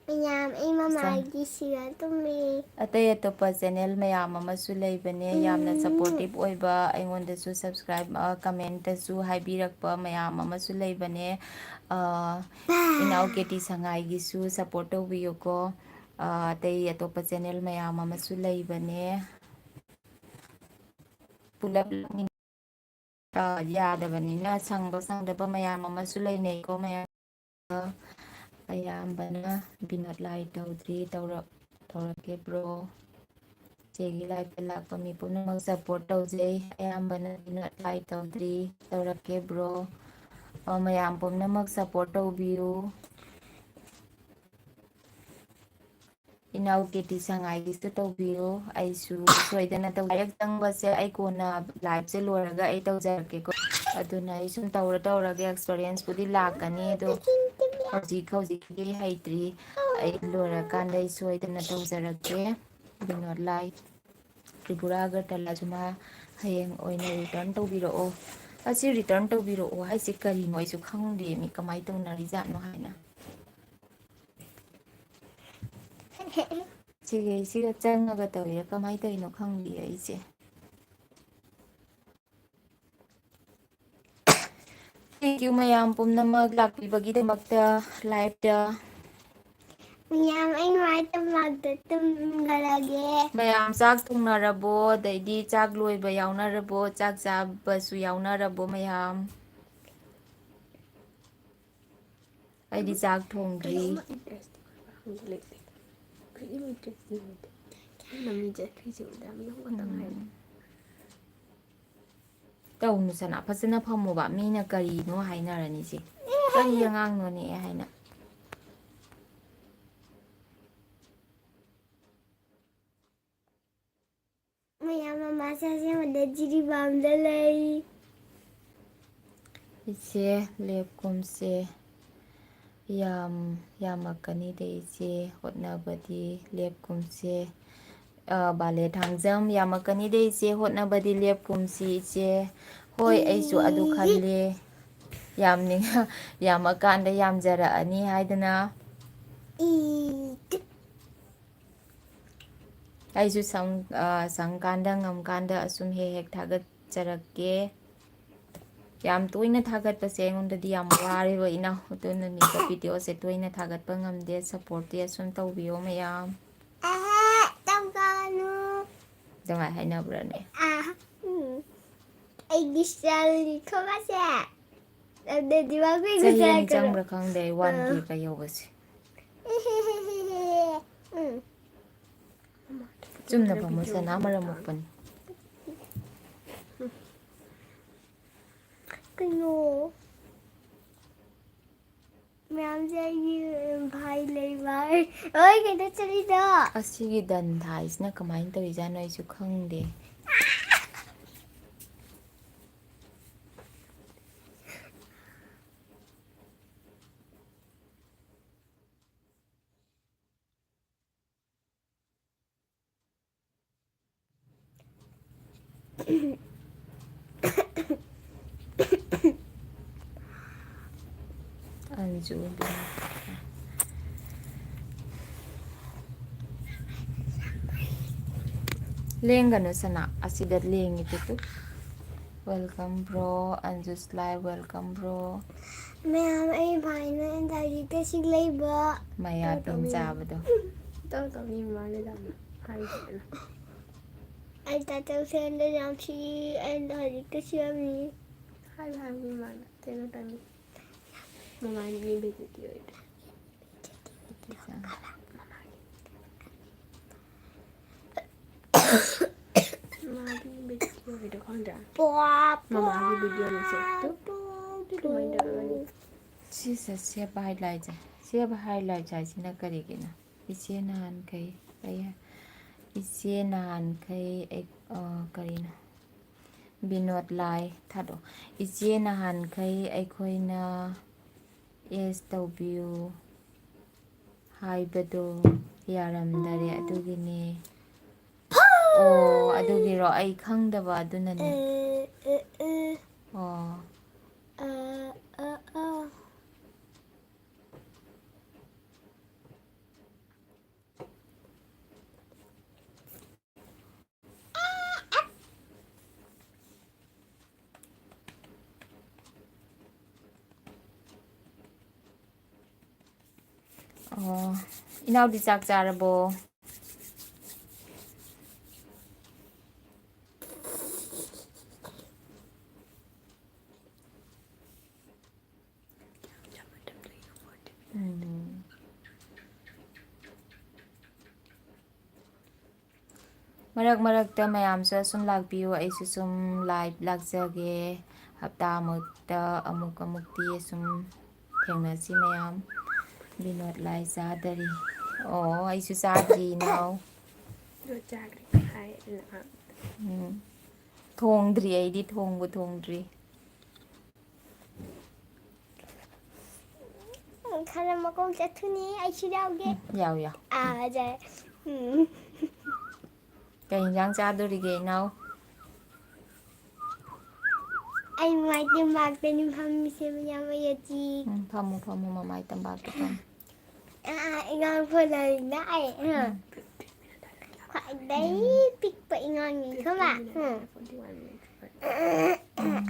ꯃꯌꯥꯝ ꯑꯩ ꯃꯃꯥꯒꯤ ꯁꯤꯔ ꯇꯨꯝꯃꯤ ꯑꯇꯩ ꯑꯇꯣꯞꯄ ꯆꯦꯅꯦꯜ ꯃꯌꯥꯝ ꯑꯃꯁꯨ ꯂꯩꯕꯅꯦ ꯌꯥꯝꯅ ꯁꯞꯄꯣꯔꯇꯤꯞ ꯑꯣꯏꯕ ꯑꯩꯉꯣꯟꯗꯁꯨ ꯀꯃꯦꯟꯇꯁꯨ ꯍꯥꯏꯕꯤꯔꯛꯄ ꯃꯌꯥꯝ ꯑꯃꯁꯨ ꯂꯩꯕꯅꯦ ꯏꯅꯥꯎ ꯀꯦꯇꯤ ꯁꯉꯥꯏꯒꯤꯁꯨ ꯁꯞꯄꯣꯔꯠ ꯇꯧꯕꯤꯌꯨꯀꯣ ꯑꯇꯩ ꯑꯇꯣꯞꯄ ꯆꯦꯅꯦꯜ ꯃꯌꯥꯝ ꯑꯃꯁꯨ ꯂꯩꯕꯅꯦ ꯄꯨꯂꯞ ꯌꯥꯗꯕꯅꯤꯅ ꯁꯪꯗꯕ ꯃꯌꯥꯝ ꯑꯃꯁꯨ ꯂꯩꯅꯩꯀꯣ ꯃꯌꯥꯝ ꯑꯌꯥꯝꯕꯅ ꯕꯤꯅꯣꯠ ꯂꯥꯏ ꯇꯧꯗ꯭ꯔꯤ ꯇꯧꯔꯛꯀꯦ ꯕ꯭ꯔꯣ ꯆꯦꯒꯤ ꯂꯥꯏꯐꯇ ꯂꯥꯛꯄ ꯃꯤ ꯄꯨꯝꯅꯃꯛ ꯁꯞꯄꯣꯔꯠ ꯇꯧꯖꯩ ꯑꯌꯥꯝꯕꯅ ꯕꯤꯅꯣꯠ ꯂꯥꯏ ꯇꯧꯗ꯭ꯔꯤ ꯇꯧꯔꯛꯀꯦ ꯕ꯭ꯔꯣ ꯃꯌꯥꯝ ꯄꯨꯝꯅꯃꯛ ꯁꯞꯄꯣꯔꯠ ꯇꯧꯕꯤꯌꯨ ꯏꯅꯥꯎ ꯀꯦꯇꯤ ꯁꯉꯥꯏꯒꯤꯁꯨ ꯇꯧꯕꯤꯌꯨ ꯑꯩꯁꯨ ꯁꯣꯏꯗꯅ ꯗꯥꯏꯔꯦꯛ ꯆꯪꯕꯁꯦ ꯑꯩ ꯀꯣꯟꯅ ꯂꯥꯏꯚꯁꯦ ꯂꯣꯏꯔꯒ ꯑꯩ ꯇꯧꯖꯔꯛꯀꯦꯀꯣ ꯑꯗꯨꯅ ꯑꯩ ꯁꯨꯝ ꯇꯧꯔꯒ ꯑꯦꯛꯁꯄꯔꯤꯌꯦꯟꯁꯄꯨꯗꯤ ꯂꯥꯛꯀꯅꯤ ꯑꯗꯣ ꯍꯧꯖꯤꯛꯀꯤꯗꯤ ꯍꯩꯇ꯭ꯔꯤ ꯑꯩ ꯂꯣꯏꯔꯀꯥꯟꯗ ꯑꯩ ꯁꯣꯏꯗꯅ ꯇꯧꯖꯔꯛꯀꯦ ꯕꯤꯅꯣꯠ ꯂꯥꯏ ꯇ꯭ꯔꯤꯄꯨꯔꯥ ꯑꯒꯔꯇꯂꯥꯖꯨꯃ ꯍꯌꯦꯡ ꯑꯣꯏꯅ ꯔꯤꯇꯔꯟ ꯇꯧꯕꯤꯔꯛꯑꯣ ꯑꯁꯤ ꯔꯤꯇꯔꯟ ꯇꯧꯕꯤꯔꯛꯑꯣ ꯍꯥꯏꯁꯦ ꯀꯔꯤꯅꯣ ꯑꯩꯁꯨ ꯈꯪꯗꯦ ꯃꯤ ꯀꯃꯥꯏꯅ ꯇꯧꯅꯔꯤꯖꯥꯠꯅꯣ ꯍꯥꯏꯅ ꯁꯤꯒ ꯆꯪꯉꯒ ꯇꯧꯔꯤꯔꯥ ꯀꯃꯥꯏꯅ ꯇꯧꯔꯤꯅꯣ ꯈꯪꯗꯦ ꯑꯩꯁꯦ ꯊꯦꯡꯛ ꯌꯨ ꯃꯌꯥꯝ ꯄꯨꯝꯅꯃꯛ ꯂꯥꯛꯄꯤꯕꯒꯤꯗꯃꯛꯇ ꯂꯥꯏꯚꯇ ꯃꯌꯥꯝ ꯑꯩ ꯅꯨꯡꯉꯥꯏꯇꯕ ꯇꯨꯝꯈꯔꯒꯦ ꯃꯌꯥꯝ ꯆꯥꯛ ꯊꯣꯡꯅꯔꯕꯣ ꯑꯗꯩꯗꯤ ꯆꯥꯛ ꯂꯣꯏꯕ ꯌꯥꯎꯅꯔꯕꯣ ꯆꯥꯛ ꯆꯥꯕꯁꯨ ꯌꯥꯎꯅꯔꯕꯣ ꯃꯌꯥꯝ ꯑꯩꯗꯤ ꯆꯥꯛ ꯊꯣꯡꯗ꯭ꯔꯤ ꯇꯧꯅꯨ ꯁꯅꯥ ꯐꯖꯅ ꯐꯝꯃꯨꯕ ꯃꯤꯅ ꯀꯔꯤꯅꯣ ꯍꯥꯏꯅꯔꯅꯤꯁꯦ ꯀꯔꯤ ꯑꯉꯥꯡꯅꯣꯅꯦ ꯍꯥꯏꯅ ꯃꯌꯥꯝ ꯃꯃꯥ ꯆꯥꯁꯦ ꯖꯤꯔꯤꯕꯥꯝꯗ ꯂꯩ ꯏꯆꯦ ꯂꯦꯞꯀꯨꯝꯁꯦ ꯌꯥꯝꯃꯛꯀꯅꯤꯗ ꯏꯆꯦ ꯍꯣꯠꯅꯕꯗꯤ ꯂꯦꯞꯀꯨꯝꯁꯦ ꯕꯥꯂꯦ ꯊꯥꯡꯖꯝ ꯌꯥꯝꯃꯛꯀꯅꯤꯗ ꯏꯆꯦ ꯍꯣꯠꯅꯕꯗꯤ ꯂꯦꯞꯀꯨꯝꯁꯤ ꯏꯆꯦ ꯍꯣꯏ ꯑꯩꯁꯨ ꯑꯗꯨ ꯈꯜꯂꯦ ꯌꯥꯝꯃꯀꯥꯟꯗ ꯌꯥꯝꯖꯔꯛꯑꯅꯤ ꯍꯥꯏꯗꯅ ꯑꯩꯁꯨ ꯁꯪꯀꯥꯟꯗ ꯉꯝꯀꯥꯟꯗ ꯑꯁꯨꯝ ꯍꯦꯛ ꯊꯥꯒꯠꯆꯔꯛꯀꯦ ꯌꯥꯝ ꯇꯣꯏꯅ ꯊꯥꯒꯠꯄꯁꯦ ꯑꯩꯉꯣꯟꯗꯗꯤ ꯌꯥꯝ ꯋꯥꯔꯦꯕ ꯏꯅꯥꯎ ꯑꯗꯨꯅꯅꯤꯀꯣ ꯚꯤꯗꯤꯑꯣꯁꯦ ꯇꯣꯏꯅ ꯊꯥꯒꯠꯄ ꯉꯝꯗꯦ ꯁꯞꯄꯣꯔꯠꯇꯤ ꯑꯁꯨꯝ ꯇꯧꯕꯤꯌꯣ ꯃꯌꯥꯝ ꯑꯗꯨꯃꯥꯏꯅ ꯍꯥꯏꯅꯕ꯭ꯔꯅꯦ ꯑꯩꯒꯤ ꯊꯣꯛꯂꯛꯁꯦ ꯑꯗꯨꯗꯤ ꯆꯍꯤ ꯑꯅꯤ ꯆꯪꯕ꯭ꯔꯥ ꯈꯪꯗꯦ 1K ꯌꯧꯕꯁꯦ ꯆꯨꯝꯅ ꯐꯝꯃꯣ ꯁꯅꯥ ꯃꯔꯝ ꯃꯣꯛꯄꯅꯤ ꯀꯩꯅꯣ ꯃꯌꯥꯝꯁꯦ ꯑꯩꯒꯤ ꯚꯥꯏ ꯂꯩꯕ ꯍꯣꯏ ꯀꯩꯅꯣ ꯆꯠꯂꯤꯗꯣ ꯑꯁꯤꯒꯤ ꯗꯟ ꯊꯥꯏꯁꯤꯅ ꯀꯃꯥꯏꯅ ꯇꯧꯔꯤꯖꯥꯠꯅꯣ ꯑꯩꯁꯨ ꯈꯪꯗꯦ ꯑꯟꯖꯨ ꯂꯦꯡꯒꯅꯨ ꯁꯅꯥ ꯑꯁꯤꯗ ꯂꯦꯡꯉꯤꯗꯨ ꯋꯦꯜꯀꯝ ꯕ꯭ꯔꯣ ꯑꯟꯖꯨꯁ ꯂꯥꯏ ꯋꯦꯜꯀꯝ ꯕ꯭ꯔꯣ ꯃꯌꯥꯝ ꯑꯩ ꯚꯥꯏꯅ ꯂꯥꯏꯔꯤꯛꯇ ꯁꯤ ꯂꯩꯕ ꯃꯌꯥꯕꯤꯡ ꯆꯥꯕꯗꯣ ꯇꯧꯅꯤ ꯃꯥꯜꯂꯦꯗ ꯍꯥꯏꯁꯦ ꯑꯩ ꯇꯥꯇꯧꯁꯦꯟꯗ ꯌꯥꯝ ꯁꯤ ꯑꯩꯅ ꯍꯧꯖꯤꯛꯇ ꯁꯤꯔꯝꯃꯤ ꯍꯥꯏꯕ ꯃꯥꯅ ꯀꯩꯅꯣ ꯇꯧꯅꯤ ꯃꯃꯥꯏꯅ ꯕꯦꯖꯤꯇꯤ ꯑꯣꯏꯗꯦ ꯃꯥꯒꯤ ꯚꯤꯗꯤꯑꯣꯒꯤꯗꯣ ꯈꯪꯗ꯭ꯔꯥ ꯃꯃꯥꯒꯤ ꯚꯤꯗꯤꯑꯣꯅꯤꯁꯦ ꯁꯤꯁꯦ ꯁꯦꯞ ꯍꯥꯏꯂꯥꯏꯠꯁꯦ ꯁꯦꯞ ꯍꯥꯏꯂꯥꯏꯠ ꯍꯥꯏꯁꯤꯅ ꯀꯔꯤꯒꯤꯅꯣ ꯏꯆꯦ ꯅꯍꯥꯟꯈꯩ ꯏꯆꯦ ꯅꯍꯥꯟꯈꯩ ꯀꯔꯤꯅꯣ ꯕꯤꯅꯣꯠ ꯂꯥꯏ ꯊꯥꯔꯛꯑꯣ ꯏꯆꯦ ꯅꯍꯥꯟꯈꯩ ꯑꯩꯈꯣꯏꯅ ꯑꯦꯁ ꯇꯧꯕꯤꯌꯨ ꯍꯥꯏꯕꯗꯣ ꯌꯥꯔꯝꯗꯔꯦ ꯑꯗꯨꯒꯤꯅꯦ ꯑꯣ ꯑꯗꯨꯒꯤꯔꯣ ꯑꯩ ꯈꯪꯗꯕ ꯑꯗꯨꯅꯅꯦ ꯑꯣ ꯑꯣ ꯏꯅꯥꯎꯗꯤ ꯆꯥꯛ ꯆꯥꯔꯕꯣ ꯃꯔꯛ ꯃꯔꯛꯇ ꯃꯌꯥꯝꯁꯨ ꯑꯁꯨꯝ ꯂꯥꯛꯄꯤꯌꯨ ꯑꯩꯁꯨ ꯁꯨꯝ ꯂꯥꯏꯚ ꯂꯥꯛꯆꯒꯦ ꯍꯞꯇꯥꯃꯨꯛꯇ ꯑꯃꯨꯛꯇꯤ ꯑꯁꯨꯝ ꯊꯦꯡꯅꯁꯤ ꯃꯌꯥꯝ ꯕꯤꯅꯣꯠ ꯂꯥꯏ ꯆꯥꯗꯔꯤ ꯑꯣ ꯑꯩꯁꯨ ꯆꯥꯗ꯭ꯔꯤ ꯏꯅꯥꯎ ꯊꯣꯡꯗ꯭ꯔꯤ ꯑꯩꯗꯤ ꯊꯣꯡꯕꯨ ꯊꯣꯡꯗ꯭ꯔꯤ ꯈꯔ ꯃꯀꯣꯛ ꯆꯠꯊꯨꯅꯤ ꯑꯩꯁꯨ ꯌꯥꯎꯒꯦ ꯌꯥꯎ ꯀꯩ ꯌꯦꯟꯖꯥꯡ ꯆꯥꯗꯣꯔꯤꯒꯦ ꯏꯅꯥꯎ ꯑꯩ ꯃꯥꯏꯗꯤ ꯃꯥꯛꯇꯅꯤ ꯐꯝꯃꯤꯁꯦ ꯃꯌꯥꯝ ꯑꯌꯥꯆꯤ ꯐꯝꯃꯨ ꯐꯝꯃꯨ ꯃꯃꯥꯏ ꯇꯝꯄꯥꯛꯇ ꯐꯝꯃꯨ ꯏꯉꯥꯡ ꯐꯣꯟꯅꯔꯤꯅ ꯈ꯭ꯋꯥꯏꯗꯒꯤ ꯄꯤꯛꯄ ꯏꯉꯥꯡꯅꯤ ꯈꯪꯕ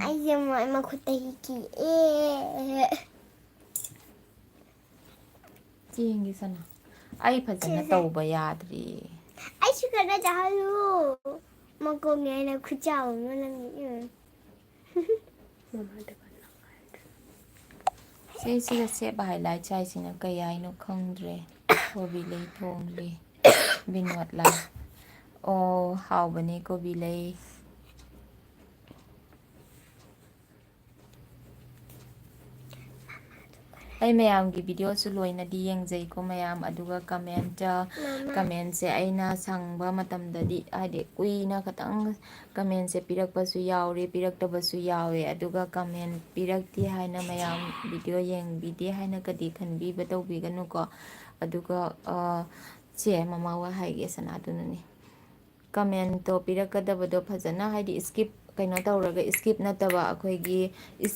ꯑꯩꯁꯦ ꯃꯈꯨꯠꯇꯒꯤ ꯀꯤꯑꯦ ꯆꯦꯡꯒꯤꯁꯅ ꯑꯩ ꯐꯖꯅ ꯇꯧꯕ ꯌꯥꯗ꯭ꯔꯤ ꯑꯩꯁꯨ ꯈꯔ ꯆꯥꯍꯜꯂꯨ ꯃꯀꯣꯛꯅꯦ ꯑꯩꯅ ꯈꯨꯆꯥꯎ ꯑꯃ ꯅꯪꯒꯤ ꯁꯤꯁꯤꯗ ꯁꯦꯞ ꯍꯥꯏꯂꯥꯏꯠ ꯍꯥꯏꯁꯤꯅ ꯀꯩ ꯍꯥꯏꯅꯣ ꯈꯪꯗ꯭ꯔꯦ ꯀꯣꯕꯤ ꯂꯩ ꯊꯣꯡꯂꯤ ꯕꯤꯅꯣꯠ ꯂꯥꯏ ꯑꯣ ꯍꯥꯎꯕꯅꯦ ꯀꯣꯕꯤ ꯂꯩ ꯑꯩ ꯃꯌꯥꯝꯒꯤ ꯚꯤꯗꯤꯑꯣꯁꯨ ꯂꯣꯏꯅꯗꯤ ꯌꯦꯡꯖꯩꯀꯣ ꯃꯌꯥꯝ ꯑꯗꯨꯒ ꯀꯃꯦꯟꯁꯦ ꯑꯩꯅ ꯁꯪꯕ ꯃꯇꯝꯗꯗꯤ ꯍꯥꯏꯗꯤ ꯀꯨꯏꯅ ꯈꯇꯪ ꯀꯃꯦꯟꯁꯦ ꯄꯤꯔꯛꯄꯁꯨ ꯌꯥꯎꯔꯦ ꯄꯤꯔꯛꯇꯕꯁꯨ ꯌꯥꯎꯋꯦ ꯑꯗꯨꯒ ꯀꯃꯦꯟ ꯄꯤꯔꯛꯇꯦ ꯍꯥꯏꯅ ꯃꯌꯥꯝ ꯚꯤꯗꯤꯑꯣ ꯌꯦꯡꯕꯤꯗꯦ ꯍꯥꯏꯅꯒꯗꯤ ꯈꯟꯕꯤꯕ ꯇꯧꯕꯤꯒꯅꯨꯀꯣ ꯑꯗꯨꯒ ꯆꯦ ꯃꯃꯥ ꯋꯥ ꯍꯥꯏꯒꯦ ꯁꯅꯥꯗꯨꯅꯅꯤ ꯀꯃꯦꯟꯇꯣ ꯄꯤꯔꯛꯀꯗꯕꯗꯣ ꯐꯖꯅ ꯍꯥꯏꯗꯤ ꯏꯁꯀꯤꯞ ꯀꯩꯅꯣ ꯇꯧꯔꯒ ꯁ꯭ꯀꯤꯞ ꯅꯠꯇꯕ ꯑꯩꯈꯣꯏꯒꯤ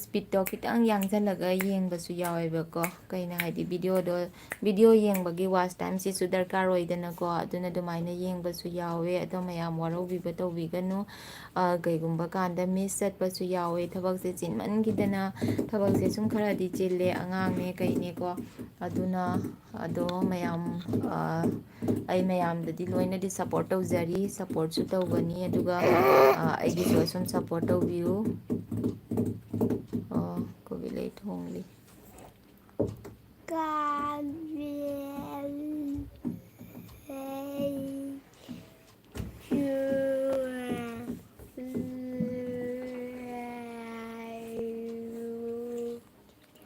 ꯁ꯭ꯄꯤꯠꯇꯣ ꯈꯤꯇꯪ ꯌꯥꯡꯁꯤꯜꯂꯒ ꯌꯦꯡꯕꯁꯨ ꯌꯥꯎꯋꯦꯕꯀꯣ ꯀꯩꯅꯣ ꯍꯥꯏꯗꯤ ꯚꯤꯗꯤꯑꯣ ꯌꯦꯡꯕꯒꯤ ꯋꯥꯆ ꯇꯥꯏꯝꯁꯤꯁꯨ ꯗꯔꯀꯥꯔ ꯑꯣꯏꯗꯅꯀꯣ ꯑꯗꯨꯅ ꯑꯗꯨꯃꯥꯏꯅ ꯌꯦꯡꯕꯁꯨ ꯌꯥꯎꯋꯦ ꯑꯗꯣ ꯃꯌꯥꯝ ꯋꯥꯔꯧꯕꯤꯕ ꯇꯧꯕꯤꯒꯅꯨ ꯀꯩꯒꯨꯝꯕ ꯀꯥꯟꯗ ꯃꯤꯁ ꯆꯠꯄꯁꯨ ꯌꯥꯎꯋꯦ ꯊꯕꯛꯁꯦ ꯆꯤꯟꯃꯟꯈꯤꯗꯅ ꯊꯕꯛꯁꯦ ꯁꯨꯝ ꯈꯔꯗꯤ ꯆꯤꯜꯂꯦ ꯑꯉꯥꯡꯅꯦ ꯀꯩꯅꯦꯀꯣ ꯑꯗꯨꯅ ꯑꯗꯣ ꯃꯌꯥꯝ ꯑꯩ ꯃꯌꯥꯝꯗꯗꯤ ꯂꯣꯏꯅꯗꯤ ꯁꯞꯄꯣꯔꯠ ꯇꯧꯖꯔꯤ ꯁꯞꯄꯣꯔꯠꯁꯨ ꯇꯧꯒꯅꯤ ꯑꯗꯨꯒ ꯑꯩꯒꯤꯁꯨ ꯑꯁꯨꯝ ꯁꯞꯄꯣꯔꯠ ꯇꯧꯕꯤꯌꯨ ꯀꯣꯕꯤ ꯂꯩ ꯊꯣꯡꯂꯤ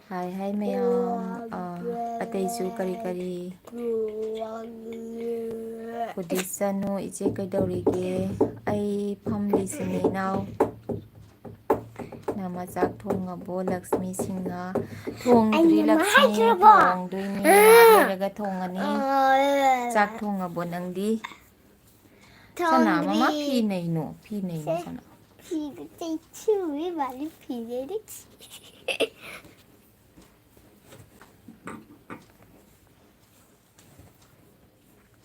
ꯍꯥꯏ ꯃꯌꯥꯝ ꯑꯇꯩꯁꯨ ꯀꯔꯤ ꯀꯔꯤ ꯄꯨꯗꯤꯁꯅꯨ ꯏꯆꯦ ꯀꯩꯗꯧꯔꯤꯒꯦ ꯑꯩ ꯐꯝꯂꯤꯁꯤꯅꯤ ꯏꯅꯥꯎ ꯅꯃ ꯆꯥꯛ ꯊꯣꯡꯉꯕꯣ ꯂꯛꯁꯃꯤ ꯁꯤꯡꯍ ꯊꯣꯡꯗ꯭ꯔꯤ ꯂꯛꯁꯃꯤ ꯊꯣꯡꯗꯣꯏꯅꯤ ꯉꯥꯏꯍꯥꯛ ꯂꯩꯔꯒ ꯊꯣꯡꯉꯅꯤ ꯆꯥꯛ ꯊꯣꯡꯉꯕꯣ ꯅꯪꯗꯤ ꯁꯅꯥ ꯃꯃꯥ ꯐꯤ ꯅꯩꯅꯣ ꯁꯅꯥ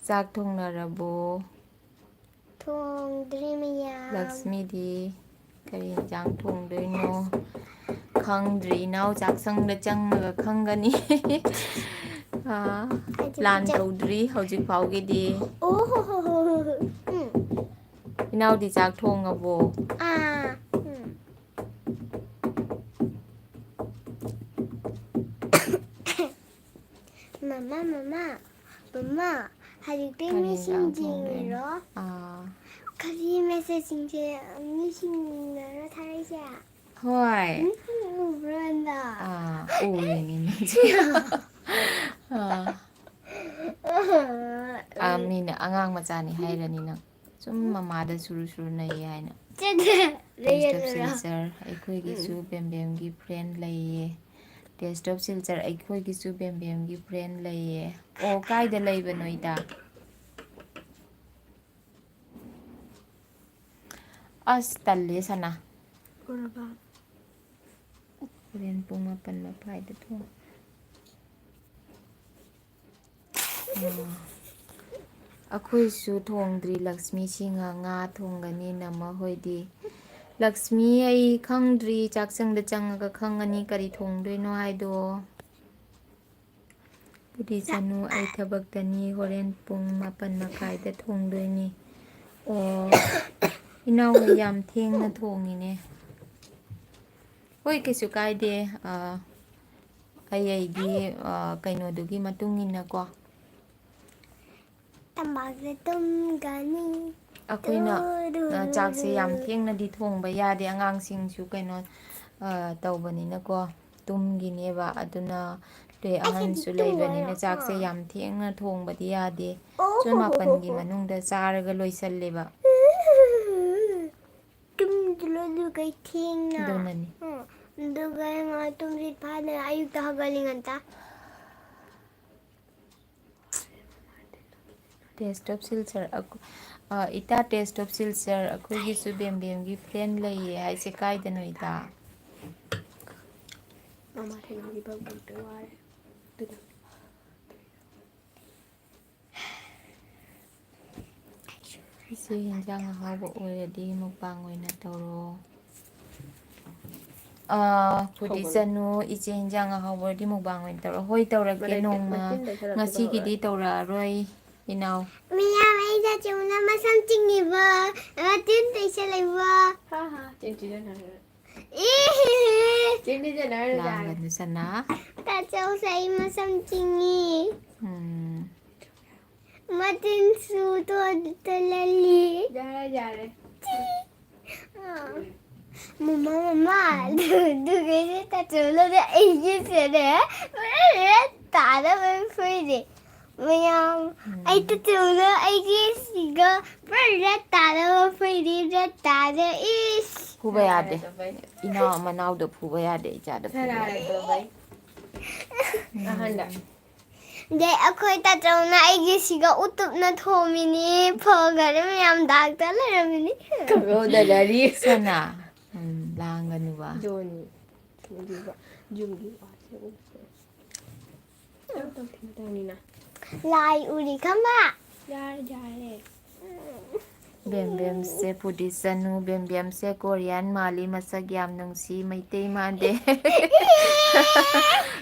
ꯆꯥꯛ ꯊꯣꯡꯅꯔꯕꯣ ꯊꯣꯡꯗ꯭ꯔꯤ ꯃꯌꯥꯝ ꯂꯛꯁꯃꯤꯗꯤ ꯀꯔꯤ ꯌꯦꯟꯁꯥꯡ ꯊꯣꯡꯗꯣꯏꯅꯣ ꯈꯪꯗ꯭ꯔꯤ ꯏꯅꯥꯎ ꯆꯥꯛꯁꯪꯗ ꯆꯪꯉꯒ ꯈꯪꯒꯅꯤ ꯄ꯭ꯂꯥꯟ ꯇꯧꯗ꯭ꯔꯤ ꯍꯧꯖꯤꯛ ꯐꯥꯎꯒꯤꯗꯤ ꯏꯅꯥꯎꯗꯤ ꯆꯥꯛ ꯊꯣꯡꯉꯕꯣ ꯃꯃꯥ ꯍꯧꯖꯤꯛꯇꯤ ꯀꯔꯤ ꯌꯦꯟꯁꯥꯡ ꯃꯤꯁꯤꯡ ꯊꯣꯡꯗꯣꯏꯅꯣ ꯌꯦꯡꯉꯤꯔꯣ ꯀꯔꯤ ꯃꯦꯁꯦꯖꯁꯤꯡꯁꯦ ꯃꯤꯁꯤꯡꯅꯔ ꯊꯥꯔꯛꯏꯁꯦ ꯍꯣꯏ ꯎꯕ꯭ꯔꯥ ꯎꯔꯤꯅꯤ ꯃꯤꯅ ꯑꯉꯥꯡ ꯃꯆꯥꯅꯤ ꯍꯥꯏꯔꯅꯤ ꯅꯪ ꯁꯨꯝ ꯃꯃꯥꯗ ꯁꯨꯔꯨ ꯁꯨꯔꯨ ꯅꯩꯌꯦ ꯍꯥꯏꯅ ꯇꯦꯁ ꯑꯣꯐ ꯁꯤꯜꯆꯔ ꯑꯩꯈꯣꯏꯒꯤꯁꯨ ꯕꯦꯝꯕꯦꯝꯒꯤ ꯐ꯭ꯔꯦꯟ ꯂꯩꯌꯦ ꯇꯦꯁ ꯑꯣꯐ ꯁꯤꯜꯆꯔ ꯑꯩꯈꯣꯏꯒꯤꯁꯨ ꯕꯦꯝꯕꯦꯝꯒꯤ ꯐ꯭ꯔꯦꯟ ꯂꯩꯌꯦ ꯑꯣ ꯀꯥꯏꯗ ꯂꯩꯕꯅꯣ ꯏꯇꯥ ꯑꯁ ꯇꯜꯂꯦ ꯁꯅꯥ ꯍꯣꯔꯦꯟ ꯄꯨꯡ 11 ꯃꯈꯥꯏꯗ ꯊꯣꯡ ꯑꯩꯈꯣꯏꯁꯨ ꯊꯣꯡꯗ꯭ꯔꯤ ꯂꯛꯁꯃꯤ ꯁꯤꯡꯍ ꯉꯥ ꯊꯣꯡꯒꯅꯤ ꯅꯃ ꯍꯣꯏꯗꯤ ꯂꯛꯁꯃꯤ ꯑꯩ ꯈꯪꯗ꯭ꯔꯤ ꯆꯥꯛꯁꯪꯗ ꯆꯪꯉꯒ ꯈꯪꯉꯅꯤ ꯀꯔꯤ ꯊꯣꯡꯗꯣꯏꯅꯣ ꯍꯥꯏꯗꯣ ꯄꯨꯗꯤꯁꯅꯨ ꯑꯩ ꯊꯕꯛꯇꯅꯤ ꯍꯣꯔꯦꯟ ꯄꯨꯡ 11 ꯃꯈꯥꯏꯗ ꯊꯣꯡꯗꯣꯏꯅꯤ ꯑꯣ ꯏꯅꯥꯎꯍꯣꯏ ꯌꯥꯝ ꯊꯦꯡꯅ ꯊꯣꯡꯉꯤꯅꯦ ꯍꯣꯏ ꯀꯩꯁꯨ ꯀꯥꯏꯗꯦ ꯑꯩꯒꯤ ꯀꯩꯅꯣꯗꯨꯒꯤ ꯃꯇꯨꯡ ꯏꯟꯅꯀꯣ ꯇꯝꯕꯥꯛꯇ ꯇꯨꯝꯒꯅꯤ ꯑꯩꯈꯣꯏꯅ ꯆꯥꯛꯁꯦ ꯌꯥꯝ ꯊꯦꯡꯅꯗꯤ ꯊꯣꯡꯕ ꯌꯥꯗꯦ ꯑꯉꯥꯡꯁꯤꯡꯁꯨ ꯀꯩꯅꯣ ꯇꯧꯕꯅꯤꯅꯀꯣ ꯇꯨꯝꯒꯤꯅꯦꯕ ꯑꯗꯨꯅ ꯑꯍꯟꯁꯨ ꯂꯩꯕꯅꯤꯅ ꯆꯥꯛꯁꯦ ꯌꯥꯝ ꯊꯦꯡꯅ ꯊꯣꯡꯕꯗꯤ ꯌꯥꯗꯦ ꯁꯣꯏ 11ꯒꯤ ꯃꯅꯨꯡꯗ ꯆꯥꯔꯒ ꯂꯣꯏꯁꯜꯂꯦꯕ ꯀꯩ ꯊꯦꯡꯅ ꯑꯗꯨꯅꯅꯤ ꯑꯗꯨꯒ ꯇꯨꯝꯁꯤꯠ ꯐꯥꯗꯅ ꯑꯌꯨꯛꯇ ꯍꯧꯒꯠꯂꯤ ꯉꯟꯇꯥ ꯇꯦꯁ ꯑꯣꯐ ꯁꯤꯜꯆꯔ ꯏꯇꯥ ꯇꯦꯁ ꯑꯣꯐ ꯁꯤꯜꯆꯔ ꯑꯩꯈꯣꯏꯒꯤꯁꯨ ꯕꯦꯝꯕꯦꯝꯒꯤ ꯐ꯭ꯔꯦꯟ ꯂꯩꯌꯦ ꯍꯥꯏꯁꯦ ꯀꯥꯏꯗꯅꯣ ꯏꯇꯥ ꯏꯆꯦ ꯌꯦꯟꯖꯥꯡ ꯑꯍꯥꯎꯕ ꯑꯣꯏꯔꯗꯤ ꯃꯨꯛꯕꯥꯡ ꯑꯣꯏꯅ ꯇꯧꯔꯣ ꯄꯨꯗꯤꯁꯅꯨ ꯏꯆꯦ ꯏꯟꯖꯥꯡ ꯑꯍꯥꯎꯕ ꯑꯣꯏꯔꯗꯤ ꯃꯨꯛꯕꯥꯡ ꯑꯣꯏꯅ ꯇꯧꯔꯣ ꯍꯣꯏ ꯇꯧꯔꯛꯀꯦ ꯅꯣꯡꯃ ꯉꯁꯤꯒꯤꯗꯤ ꯇꯧꯔꯛꯑꯔꯣꯏ ꯏꯅꯥꯎ ꯃꯤꯌꯥꯝ ꯑꯩꯗ ꯆꯨꯝꯅ ꯃꯁꯝ ꯆꯤꯡꯉꯤꯕ ꯇꯤꯟ ꯇꯩꯁꯜꯂꯤꯕ ꯂꯥꯡꯒꯅꯨ ꯁꯅꯥ ꯇꯥꯆꯧꯁꯦ ꯑꯩ ꯃꯁꯝ ꯆꯤꯡꯉꯤ ꯎꯝ ꯃꯇꯤꯟꯁꯨ ꯇꯣꯜꯂꯜꯂꯤ ꯌꯥꯔꯦ ꯃꯃꯥ ꯑꯗꯨꯒꯩꯗꯤ ꯇꯥꯆꯧꯅꯅꯦ ꯑꯩꯒꯤꯁꯦꯅꯦ ꯇꯥꯅꯕ ꯐꯨꯏꯅꯦ ꯃꯌꯥꯝ ꯑꯩ ꯇꯥꯆꯧꯅ ꯑꯩꯒꯤ ꯁꯤꯒ ꯄꯨꯔꯥ ꯔꯦꯠ ꯇꯥꯅꯕ ꯐꯨꯏꯅꯤ ꯔꯦꯠ ꯇꯥꯅ ꯏꯁ ꯐꯨꯕ ꯌꯥꯗꯦ ꯏꯅꯥꯎ ꯃꯅꯥꯎꯗ ꯐꯨꯕ ꯌꯥꯗꯦ ꯏꯆꯥꯗ ꯐꯨꯕ ꯌꯥꯗꯦ 네, 아코이 따져오나 아이기시가 우뚝나 토미니 퍼가르면 얌 닥달라라미니. 그거다 다리. 선아 랑가누 봐. 조니. 여기가 준기 와. 또 팀장이나. 라이 우리 가마. 잘해. 뱀뱀세 부디스누 뱀뱀세 코리안 말리 마삭 얌 능시 마이테이 마데.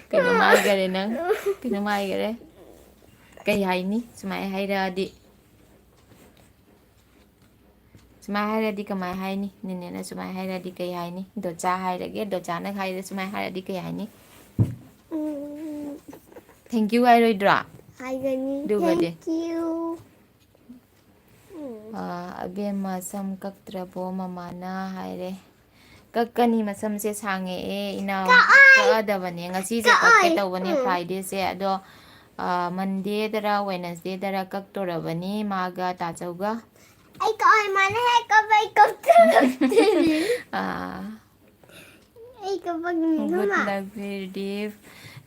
그놈아이 그래 능. 그놈아이 그래. Kay haini sumai haira di sumai haira di kamai haini nene na sumai haira di kay haini do cha haira ge do cha na haira sumai haira di kay haini thank you ai dra 하이거니. 누가 돼? Thank you. abema sam kaktrabo mamana haire kakkani masam se sange e ina ka da bane ngasi se kakke tawbane friday se ado Monday dara Wednesday dara kaktorabani maga tachauga Ay ko ay mana hai ko bay ko tiri. Ay ko pag ni good mama. luck Virdiv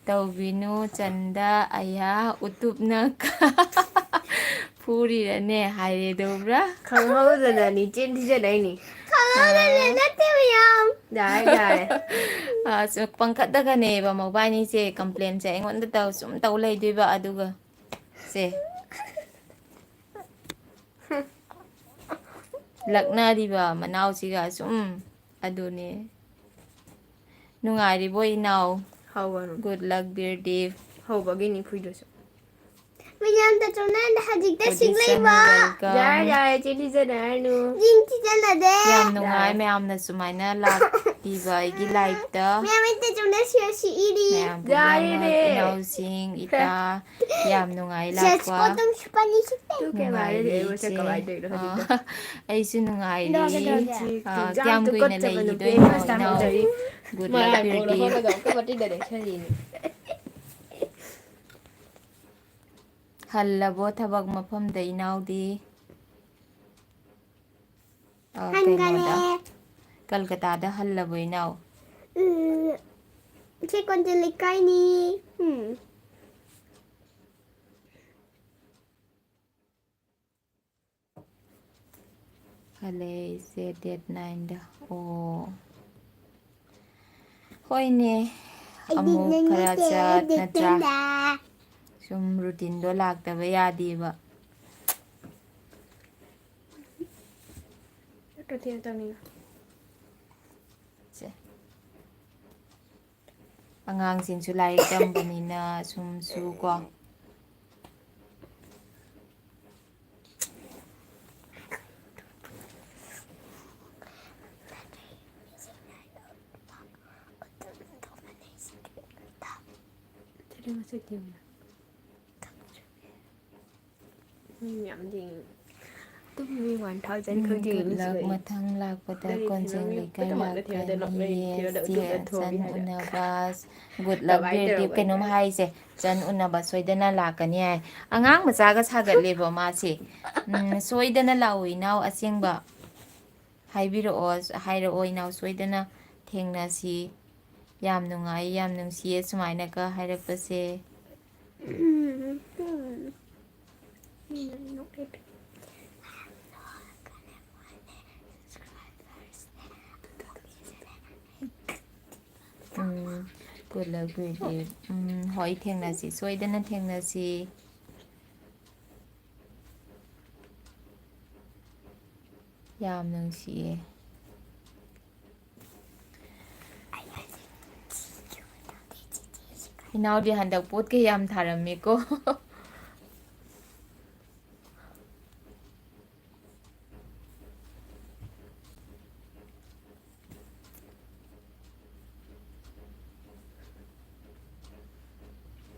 Taubinu Chanda Aya Utupna Puri rane haire dobra 강하우드나니 찐티잖아니. Kala na tiyam. 잘해. so pangkadaga ne ba mobani se complain se ngon da sum taw lay di ba aduga se lakna di ba manaw siga sum adune nungai ri boy now 하우바는. good luck Virdiv 하우바기니 부이도서. Mayam ta chona na hajik ta siglay ba. 잘해 찐티잖아누. Jinti jana de. yam nungai mayamna sumaina laktiba igi live ta Mayam ta chona siya si iri. mayam Dahil inausing ita yam nungai Siya lakwa spotong supani siya. 두개 말해. 이거 잠깐 말해. aisu nungai 이렇게 ri 같이 kyam 그 kuina 짬도 lay 껐자면 do 베이스 ino 담아들이. good luck 말할 거로 Virdiv 하나도 없고 버티다 내 천이니. hallabo thabak mafamda inaudi Hangare. Kolkata da hallabo inaw Check on the likay ni. hale se date 9 da hoy ne amuk khara chat natra sum routine do laktaba yadeba 또 팀장이나. angangsingsu larik tambanina sumsu ko 테레마스 팀이나. 냠딩. 또 미완 타전 그 뒤에 lag mathang lakpada konjing likai lakani yes chan unabas good luck Virdiv kainom hai se chan unabas soidana lakani ai angang macha ga sagat leba ma se soidana lawi naw asengba haibiro hairo inaw soidana thengna si yam nungai yam nungsi sumaina ka hairakpa se good luck Virdiv hoi thengna si soidana thengna si yam nungsi inaudi handak pot ke yam tharammi ko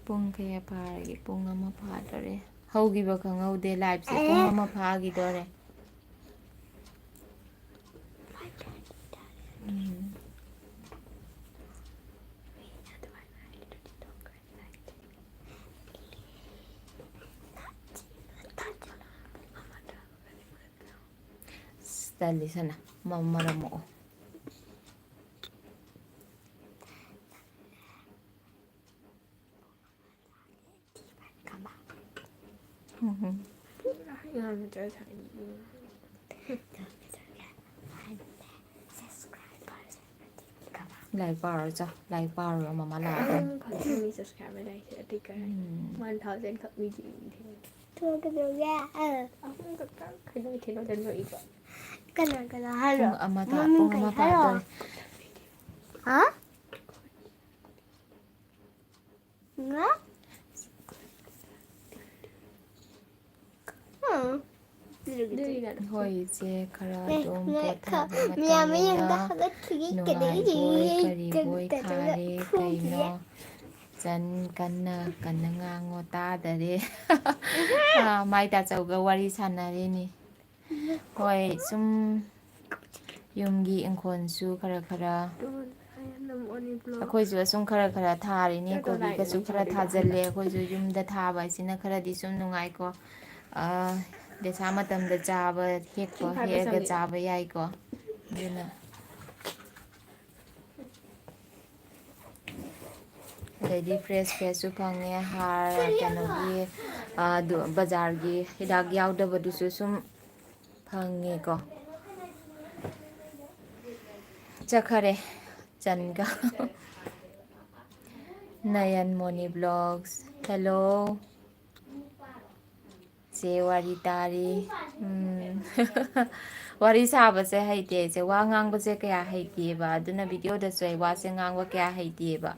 pung kaya paragi pung ama phadore haugiba khangaude live se pung ama phagidore dali sana mamara mo ꯌꯥꯝꯅ ꯆꯠꯊꯔꯤ ꯂꯥꯏꯔꯤꯛ ꯄꯥꯔꯣ ꯆꯥ ꯂꯥꯏꯔꯤꯛ ꯄꯥꯔꯣ ꯃꯃꯥ ꯂꯥꯛꯑꯗꯣꯏꯅꯤ ꯈꯪꯗꯦ ꯃꯤ subscriber ꯂꯩꯁꯦ ꯑꯇꯩ ꯀꯔ 1000 ꯈꯛ ꯃꯤ ꯊꯣꯛꯀꯗꯧꯒꯦ ꯑꯍꯨꯝ ꯈꯛꯇꯪ ꯈꯩꯗꯣꯛ ꯊꯤꯗꯣꯛꯇ ꯂꯣꯏꯀꯣ ꯀꯅꯥ ꯍꯥꯏꯔꯣ ꯄꯨꯡ ꯑꯃ ꯃꯃꯤꯡ ꯀꯩ ꯍꯥꯏꯔꯣ ꯐꯥꯗꯣꯔꯦ ꯍꯥ ꯉꯥ ꯑꯗꯨꯒꯤꯅ ꯍꯣꯏ ꯏꯆꯦ ꯈꯔ ꯑꯗꯨꯝ ꯄꯣꯊꯥꯕ ꯃꯌꯥꯝ ꯃꯇꯝꯅꯤꯅ ꯌꯨꯝꯗ ꯍꯜꯂꯛꯈꯤꯒꯦ ꯅꯨꯡꯉꯥꯏꯕꯣꯏ ꯀꯔꯤꯕꯣꯏ ꯀꯗꯩ ꯊꯥꯔꯦ ꯀꯩꯅꯣ ꯐꯨꯈꯤꯒꯦ ꯆꯟ ꯀꯟꯅ ꯀꯟꯅ ꯉꯥꯡꯉꯣ ꯇꯥꯗꯔꯦ ꯃꯥꯏ ꯇꯥꯆꯧꯒ ꯋꯥꯔꯤ ꯁꯥꯟꯅꯔꯤꯅꯤ ꯍꯣꯏ ꯁꯨꯝ ꯌꯨꯝꯒꯤ ꯏꯪꯈꯣꯜꯁꯨ ꯈꯔ ꯈꯔ ꯑꯩꯈꯣꯏꯁꯨ ꯑꯁꯨꯝ ꯈꯔ ꯈꯔ ꯊꯥꯔꯤꯅꯤ ꯀꯣꯕꯤꯒꯁꯨ ꯈꯔ ꯊꯥꯖꯤꯜꯂꯦ ꯑꯩꯈꯣꯏꯁꯨ ꯌꯨꯝꯗ ꯊꯥꯕ ꯍꯥꯏꯁꯤꯅ ꯈꯔꯗꯤ ꯁꯨꯝ ꯅꯨꯡꯉꯥꯏꯀꯣ ꯗꯦꯁꯥ ꯃꯇꯝꯗ ꯆꯥꯕ ꯍꯦꯛꯑꯒ ꯆꯥꯕ ꯌꯥꯏꯀꯣ ꯑꯗꯨꯅ ꯑꯗꯩꯗꯤ ꯐ꯭ꯔꯦꯁ ꯐ꯭ꯔꯦꯁꯁꯨ ꯐꯪꯉꯦ ꯍꯥꯔ ꯀꯩꯅꯣꯒꯤ ꯕꯖꯥꯔꯒꯤ ꯍꯤꯗꯥꯛ ꯌꯥꯎꯗꯕꯗꯨꯁꯨ ꯁꯨꯝ ꯐꯪꯉꯦꯀꯣ ꯆꯠꯈꯔꯦ ꯆꯟꯒ ꯅꯌꯟ ꯃꯣꯅꯤ ꯕ꯭ꯂꯣꯛꯁ ꯍꯦꯜꯂꯣ ꯆꯦ ꯋꯥꯔꯤ ꯇꯥꯔꯤ ꯋꯥꯔꯤ ꯁꯥꯕꯁꯦ ꯍꯩꯇꯦ ꯑꯩꯁꯦ ꯋꯥ ꯉꯥꯡꯕꯁꯦ ꯀꯌꯥ ꯍꯩꯇꯦꯕ ꯑꯗꯨꯅ ꯚꯤꯗꯤꯑꯣꯗꯁꯨ ꯑꯩ ꯋꯥꯁꯦ ꯉꯥꯡꯕ ꯀꯌꯥ ꯍꯩꯇꯦꯕ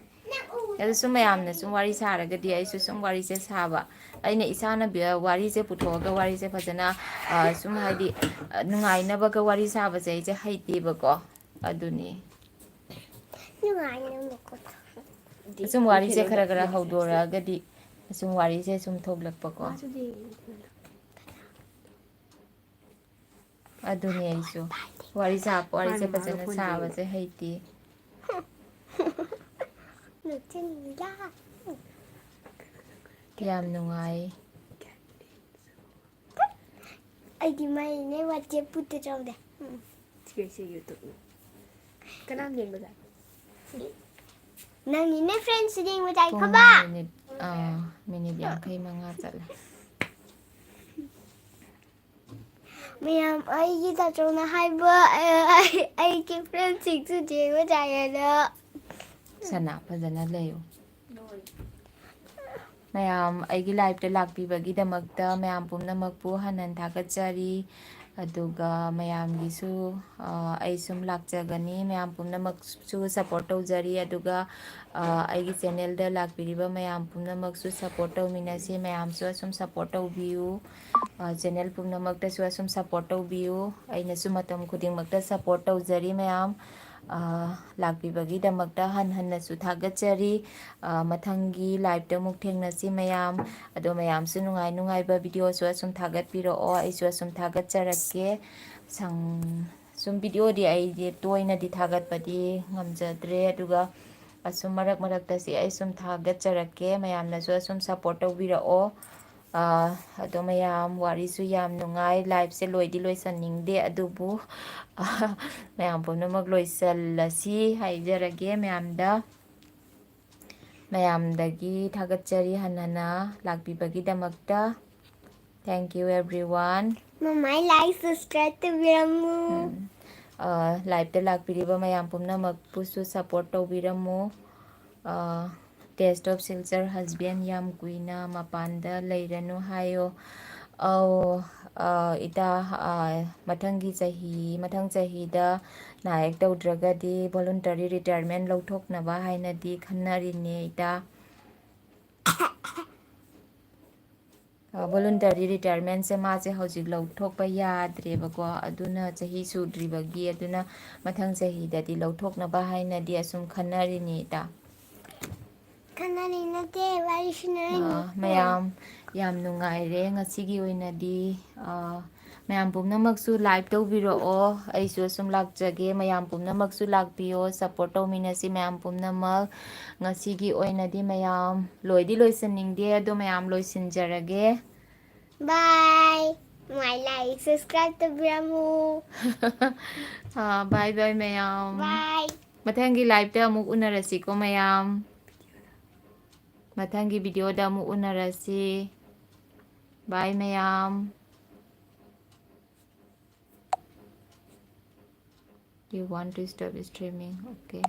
ꯑꯗꯨ ꯁꯨꯝ ꯃꯌꯥꯝꯅ ꯁꯨꯝ ꯋꯥꯔꯤ ꯁꯥꯔꯒꯗꯤ ꯑꯩꯁꯨ ꯁꯨꯝ ꯋꯥꯔꯤꯁꯦ ꯁꯥꯕ ꯑꯩꯅ ꯏꯁꯥꯅ ꯋꯥꯔꯤꯁꯦ ꯄꯨꯊꯣꯛꯑꯒ ꯋꯥꯔꯤꯁꯦ ꯐꯖꯅ ꯁꯨꯝ ꯍꯥꯏꯗꯤ ꯅꯨꯡꯉꯥꯏꯅꯕꯒ ꯋꯥꯔꯤ ꯁꯥꯕꯁꯦ ꯑꯩꯁꯦ ꯍꯩꯇꯦꯕꯀꯣ ꯑꯗꯨꯅꯤ ꯑꯁꯨꯝ ꯋꯥꯔꯤꯁꯦ ꯈꯔ ꯈꯔ ꯍꯧꯗꯣꯔꯛꯑꯒꯗꯤ ꯑꯁꯨꯝ ꯋꯥꯔꯤꯁꯦ ꯁꯨꯝ ꯊꯣꯛꯂꯛꯄꯀꯣ ꯑꯗꯨꯅꯤ ꯑꯩꯁꯨ ꯋꯥꯔꯤꯁꯦ ꯐꯖꯅ ꯁꯥꯕꯁꯦ ꯍꯩꯇꯦ ꯌꯥꯝ ꯅꯨꯡꯉꯥꯏ ꯑꯩꯗꯤ ꯃꯩꯅꯦ ꯋꯥꯆꯦꯞ ꯄꯨꯠꯇ ꯆꯥꯎꯗꯦ ꯁꯤꯁꯤ ꯌꯨꯇꯨꯕ ꯀꯅꯥꯝ ꯌꯦꯡꯕꯖꯥꯠ ꯅꯪꯅꯤꯅꯦ ꯐ꯭ꯔꯦꯟꯁ ꯄꯨꯡ ꯃꯤꯅꯤꯠ 55 ꯆꯠꯂꯦ ꯃꯌꯥꯝ ꯑꯩꯒꯤ ꯇꯥꯆꯧꯅ ꯍꯥꯏꯕ ꯑꯩꯒꯤ ꯐ꯭ꯔꯦꯟꯁꯤꯡꯁꯨ ꯌꯦꯡꯕ ꯌꯥꯏꯌꯦꯅ ꯁꯅꯥ ꯐꯖꯅ ꯂꯩꯌꯨ ꯃꯌꯥꯝ ꯑꯩꯒꯤ ꯂꯥꯏꯐꯇ ꯂꯥꯛꯄꯤꯕꯒꯤꯗꯃꯛꯇ ꯃꯌꯥꯝ ꯄꯨꯝꯅꯃꯛꯄꯨ ꯍꯟꯅ ꯊꯥꯒꯠꯆꯔꯤ ꯑꯗꯨꯒ ꯃꯌꯥꯝꯒꯤꯁꯨ ꯑꯩ ꯁꯨꯝ ꯂꯥꯛꯆꯒꯅꯤ ꯃꯌꯥꯝ ꯄꯨꯝꯅꯃꯛꯁꯨ ꯁꯞꯄꯣꯔꯠ ꯇꯧꯖꯔꯤ ꯑꯗꯨꯒ ꯑꯩꯒꯤ ꯆꯦꯅꯦꯜꯗ ꯂꯥꯛꯄꯤꯔꯤꯕ ꯃꯌꯥꯝ ꯄꯨꯝꯅꯃꯛꯁꯨ ꯁꯞꯄꯣꯔꯠ ꯇꯧꯃꯤꯟꯅꯁꯤ ꯃꯌꯥꯝꯁꯨ ꯑꯁꯨꯝ ꯁꯞꯄꯣꯔꯠ ꯇꯧꯕꯤꯌꯨ ꯆꯦꯅꯦꯜ ꯄꯨꯝꯅꯃꯛꯇꯁꯨ ꯑꯁꯨꯝ ꯁꯞꯄꯣꯔꯠ ꯇꯧꯕꯤꯌꯨ ꯑꯩꯅꯁꯨ ꯃꯇꯝ ꯈꯨꯗꯤꯡꯃꯛꯇ ꯁꯞꯄꯣꯔꯠ ꯇꯧꯖꯔꯤ ꯃꯌꯥꯝ ꯂꯥꯛꯄꯤꯕꯒꯤꯗꯃꯛꯇ ꯍꯟꯅꯁꯨ ꯊꯥꯒꯠꯆꯔꯤ ꯃꯊꯪꯒꯤ ꯂꯥꯏꯞꯇ ꯑꯃꯨꯛ ꯊꯦꯡꯅꯁꯤ ꯃꯌꯥꯝ ꯑꯗꯣ ꯃꯌꯥꯝꯁꯨ ꯅꯨꯡꯉꯥꯏ ꯅꯨꯡꯉꯥꯏꯕ ꯚꯤꯗꯤꯑꯣꯁꯨ ꯑꯁꯨꯝ ꯊꯥꯒꯠꯄꯤꯔꯛꯑꯣ ꯑꯩꯁꯨ ꯑꯁꯨꯝ ꯊꯥꯒꯠꯆꯔꯛꯀꯦ ꯁꯨꯝ ꯚꯤꯗꯤꯑꯣꯗꯤ ꯑꯩꯗꯤ ꯇꯣꯏꯅꯗꯤ ꯊꯥꯒꯠꯄꯗꯤ ꯉꯝꯖꯗ꯭ꯔꯦ ꯑꯗꯨꯒ ꯑꯁꯨꯝ ꯃꯔꯛ ꯃꯔꯛꯇꯁꯤ ꯑꯩ ꯁꯨꯝ ꯊꯥꯒꯠꯆꯔꯛꯀꯦ ꯃꯌꯥꯝꯅꯁꯨ ꯑꯁꯨꯝ ꯁꯞꯄꯣꯔꯠ ꯇꯧꯕꯤꯔꯛꯑꯣ ꯑꯗꯣ ꯃꯌꯥꯝ ꯋꯥꯔꯤꯁꯨ ꯌꯥꯝ ꯅꯨꯡꯉꯥꯏ ꯂꯥꯏꯐꯁꯦ ꯂꯣꯏꯗꯤ ꯂꯣꯏꯁꯟꯅꯤꯡꯗꯦ ꯑꯗꯨꯕꯨ ꯃꯌꯥꯝ ꯄꯨꯝꯅꯃꯛ ꯂꯣꯏꯁꯤꯜꯂꯁꯤ ꯍꯥꯏꯖꯔꯒꯦ ꯃꯌꯥꯝꯗꯒꯤ ꯊꯥꯒꯠꯆꯔꯤ ꯍꯟꯅ ꯂꯥꯛꯄꯤꯕꯒꯤꯗꯃꯛꯇ ꯊꯦꯡꯀ꯭ꯌꯨ ꯑꯦꯕ꯭ꯔꯤꯋꯥꯟ ꯃꯃꯥꯏ ꯂꯥꯏꯛ ꯁꯕꯁꯀ꯭ꯔꯥꯏꯕ ꯇꯧꯕꯤꯔꯝꯃꯨ ꯂꯥꯏꯞꯇ ꯂꯥꯛꯄꯤꯔꯤꯕ ꯃꯌꯥꯝ ꯄꯨꯝꯅꯃꯛꯄꯨꯁꯨ ꯁꯞꯄꯣꯔꯠ ꯇꯧꯕꯤꯔꯝꯃꯨ ꯇꯦꯁ ꯑꯣꯐ ꯁꯤꯜꯆꯔ ꯍꯁꯕꯦꯟ ꯌꯥꯝ ꯀꯨꯏꯅ ꯃꯄꯥꯟꯗ ꯂꯩꯔꯅꯨ ꯍꯥꯏꯌꯣ ꯏꯇꯥ ꯃꯊꯪ ꯆꯍꯤꯗ ꯅꯥꯌꯦꯛ ꯇꯧꯗ꯭ꯔꯒꯗꯤ ꯚꯣꯂꯨꯟꯇꯔꯤ ꯔꯤꯇꯥꯌꯔꯃꯦꯟ ꯂꯧꯊꯣꯛꯅꯕ ꯍꯥꯏꯅꯗꯤ ꯈꯟꯅꯔꯤꯅꯦ ꯏꯇꯥ ꯚꯣꯂꯨꯟꯇꯔꯤ ꯔꯤꯇꯥꯌꯔꯃꯦꯟꯁꯦ ꯃꯥꯁꯦ ꯍꯧꯖꯤꯛ ꯂꯧꯊꯣꯛꯄ ꯌꯥꯗ꯭ꯔꯦꯕꯀꯣ ꯑꯗꯨꯅ ꯆꯍꯤ ꯁꯨꯗ꯭ꯔꯤꯕꯒꯤ ꯑꯗꯨꯅ ꯃꯊꯪ ꯆꯍꯤꯗꯗꯤ ꯂꯧꯊꯣꯛꯅꯕ ꯍꯥꯏꯅꯗꯤ ꯑꯁꯨꯝ ꯈꯟꯅꯔꯤꯅꯤ ꯏꯇꯥ ꯈꯟꯅꯔꯤ ꯅꯠꯇꯦ ꯋꯥꯔꯤ ꯁꯥꯟꯅꯔꯤꯅꯤ ꯃꯌꯥꯝ ꯌꯥꯝ ꯅꯨꯡꯉꯥꯏꯔꯦ ꯉꯁꯤꯒꯤ ꯑꯣꯏꯅꯗꯤ ꯃꯌꯥꯝ ꯄꯨꯝꯅꯃꯛꯁꯨ ꯂꯥꯏꯛ ꯇꯧꯕꯤꯔꯛꯑꯣ ꯑꯩꯁꯨ ꯑꯁꯨꯝ ꯂꯥꯛꯆꯒꯦ ꯃꯌꯥꯝ ꯄꯨꯝꯅꯃꯛꯁꯨ ꯂꯥꯛꯄꯤꯌꯣ ꯁꯞꯄꯣꯔꯠ ꯇꯧꯃꯤꯟꯅꯁꯤ ꯃꯌꯥꯝ ꯄꯨꯝꯅꯃꯛ ꯉꯁꯤꯒꯤ ꯑꯣꯏꯅꯗꯤ ꯃꯌꯥꯝ ꯂꯣꯏꯗꯤ ꯂꯣꯏꯁꯤꯟꯅꯤꯡꯗꯦ ꯑꯗꯣ ꯃꯌꯥꯝ ꯂꯣꯏꯁꯤꯟꯖꯔꯒꯦ ꯕꯥꯏ ꯃꯥꯏ ꯂꯥꯏꯛ ꯁꯕꯁꯀ꯭ꯔꯥꯏꯕ ꯇꯧꯕꯤꯔꯝꯃꯨ ꯕꯥꯏ ꯕꯥꯏ ꯃꯌꯥꯝ ꯕꯥꯏ ꯃꯊꯪꯒꯤ ꯂꯥꯏꯞꯇ ꯑꯃꯨꯛ ꯎꯅꯔꯁꯤꯀꯣ ꯃꯌꯥꯝ ꯃꯊꯪꯒꯤ ꯚꯤꯗꯤꯑꯣꯗ ꯑꯃꯨꯛ ꯎꯅꯔꯁꯤ Bye, Mayam. You want to stop streaming? Okay.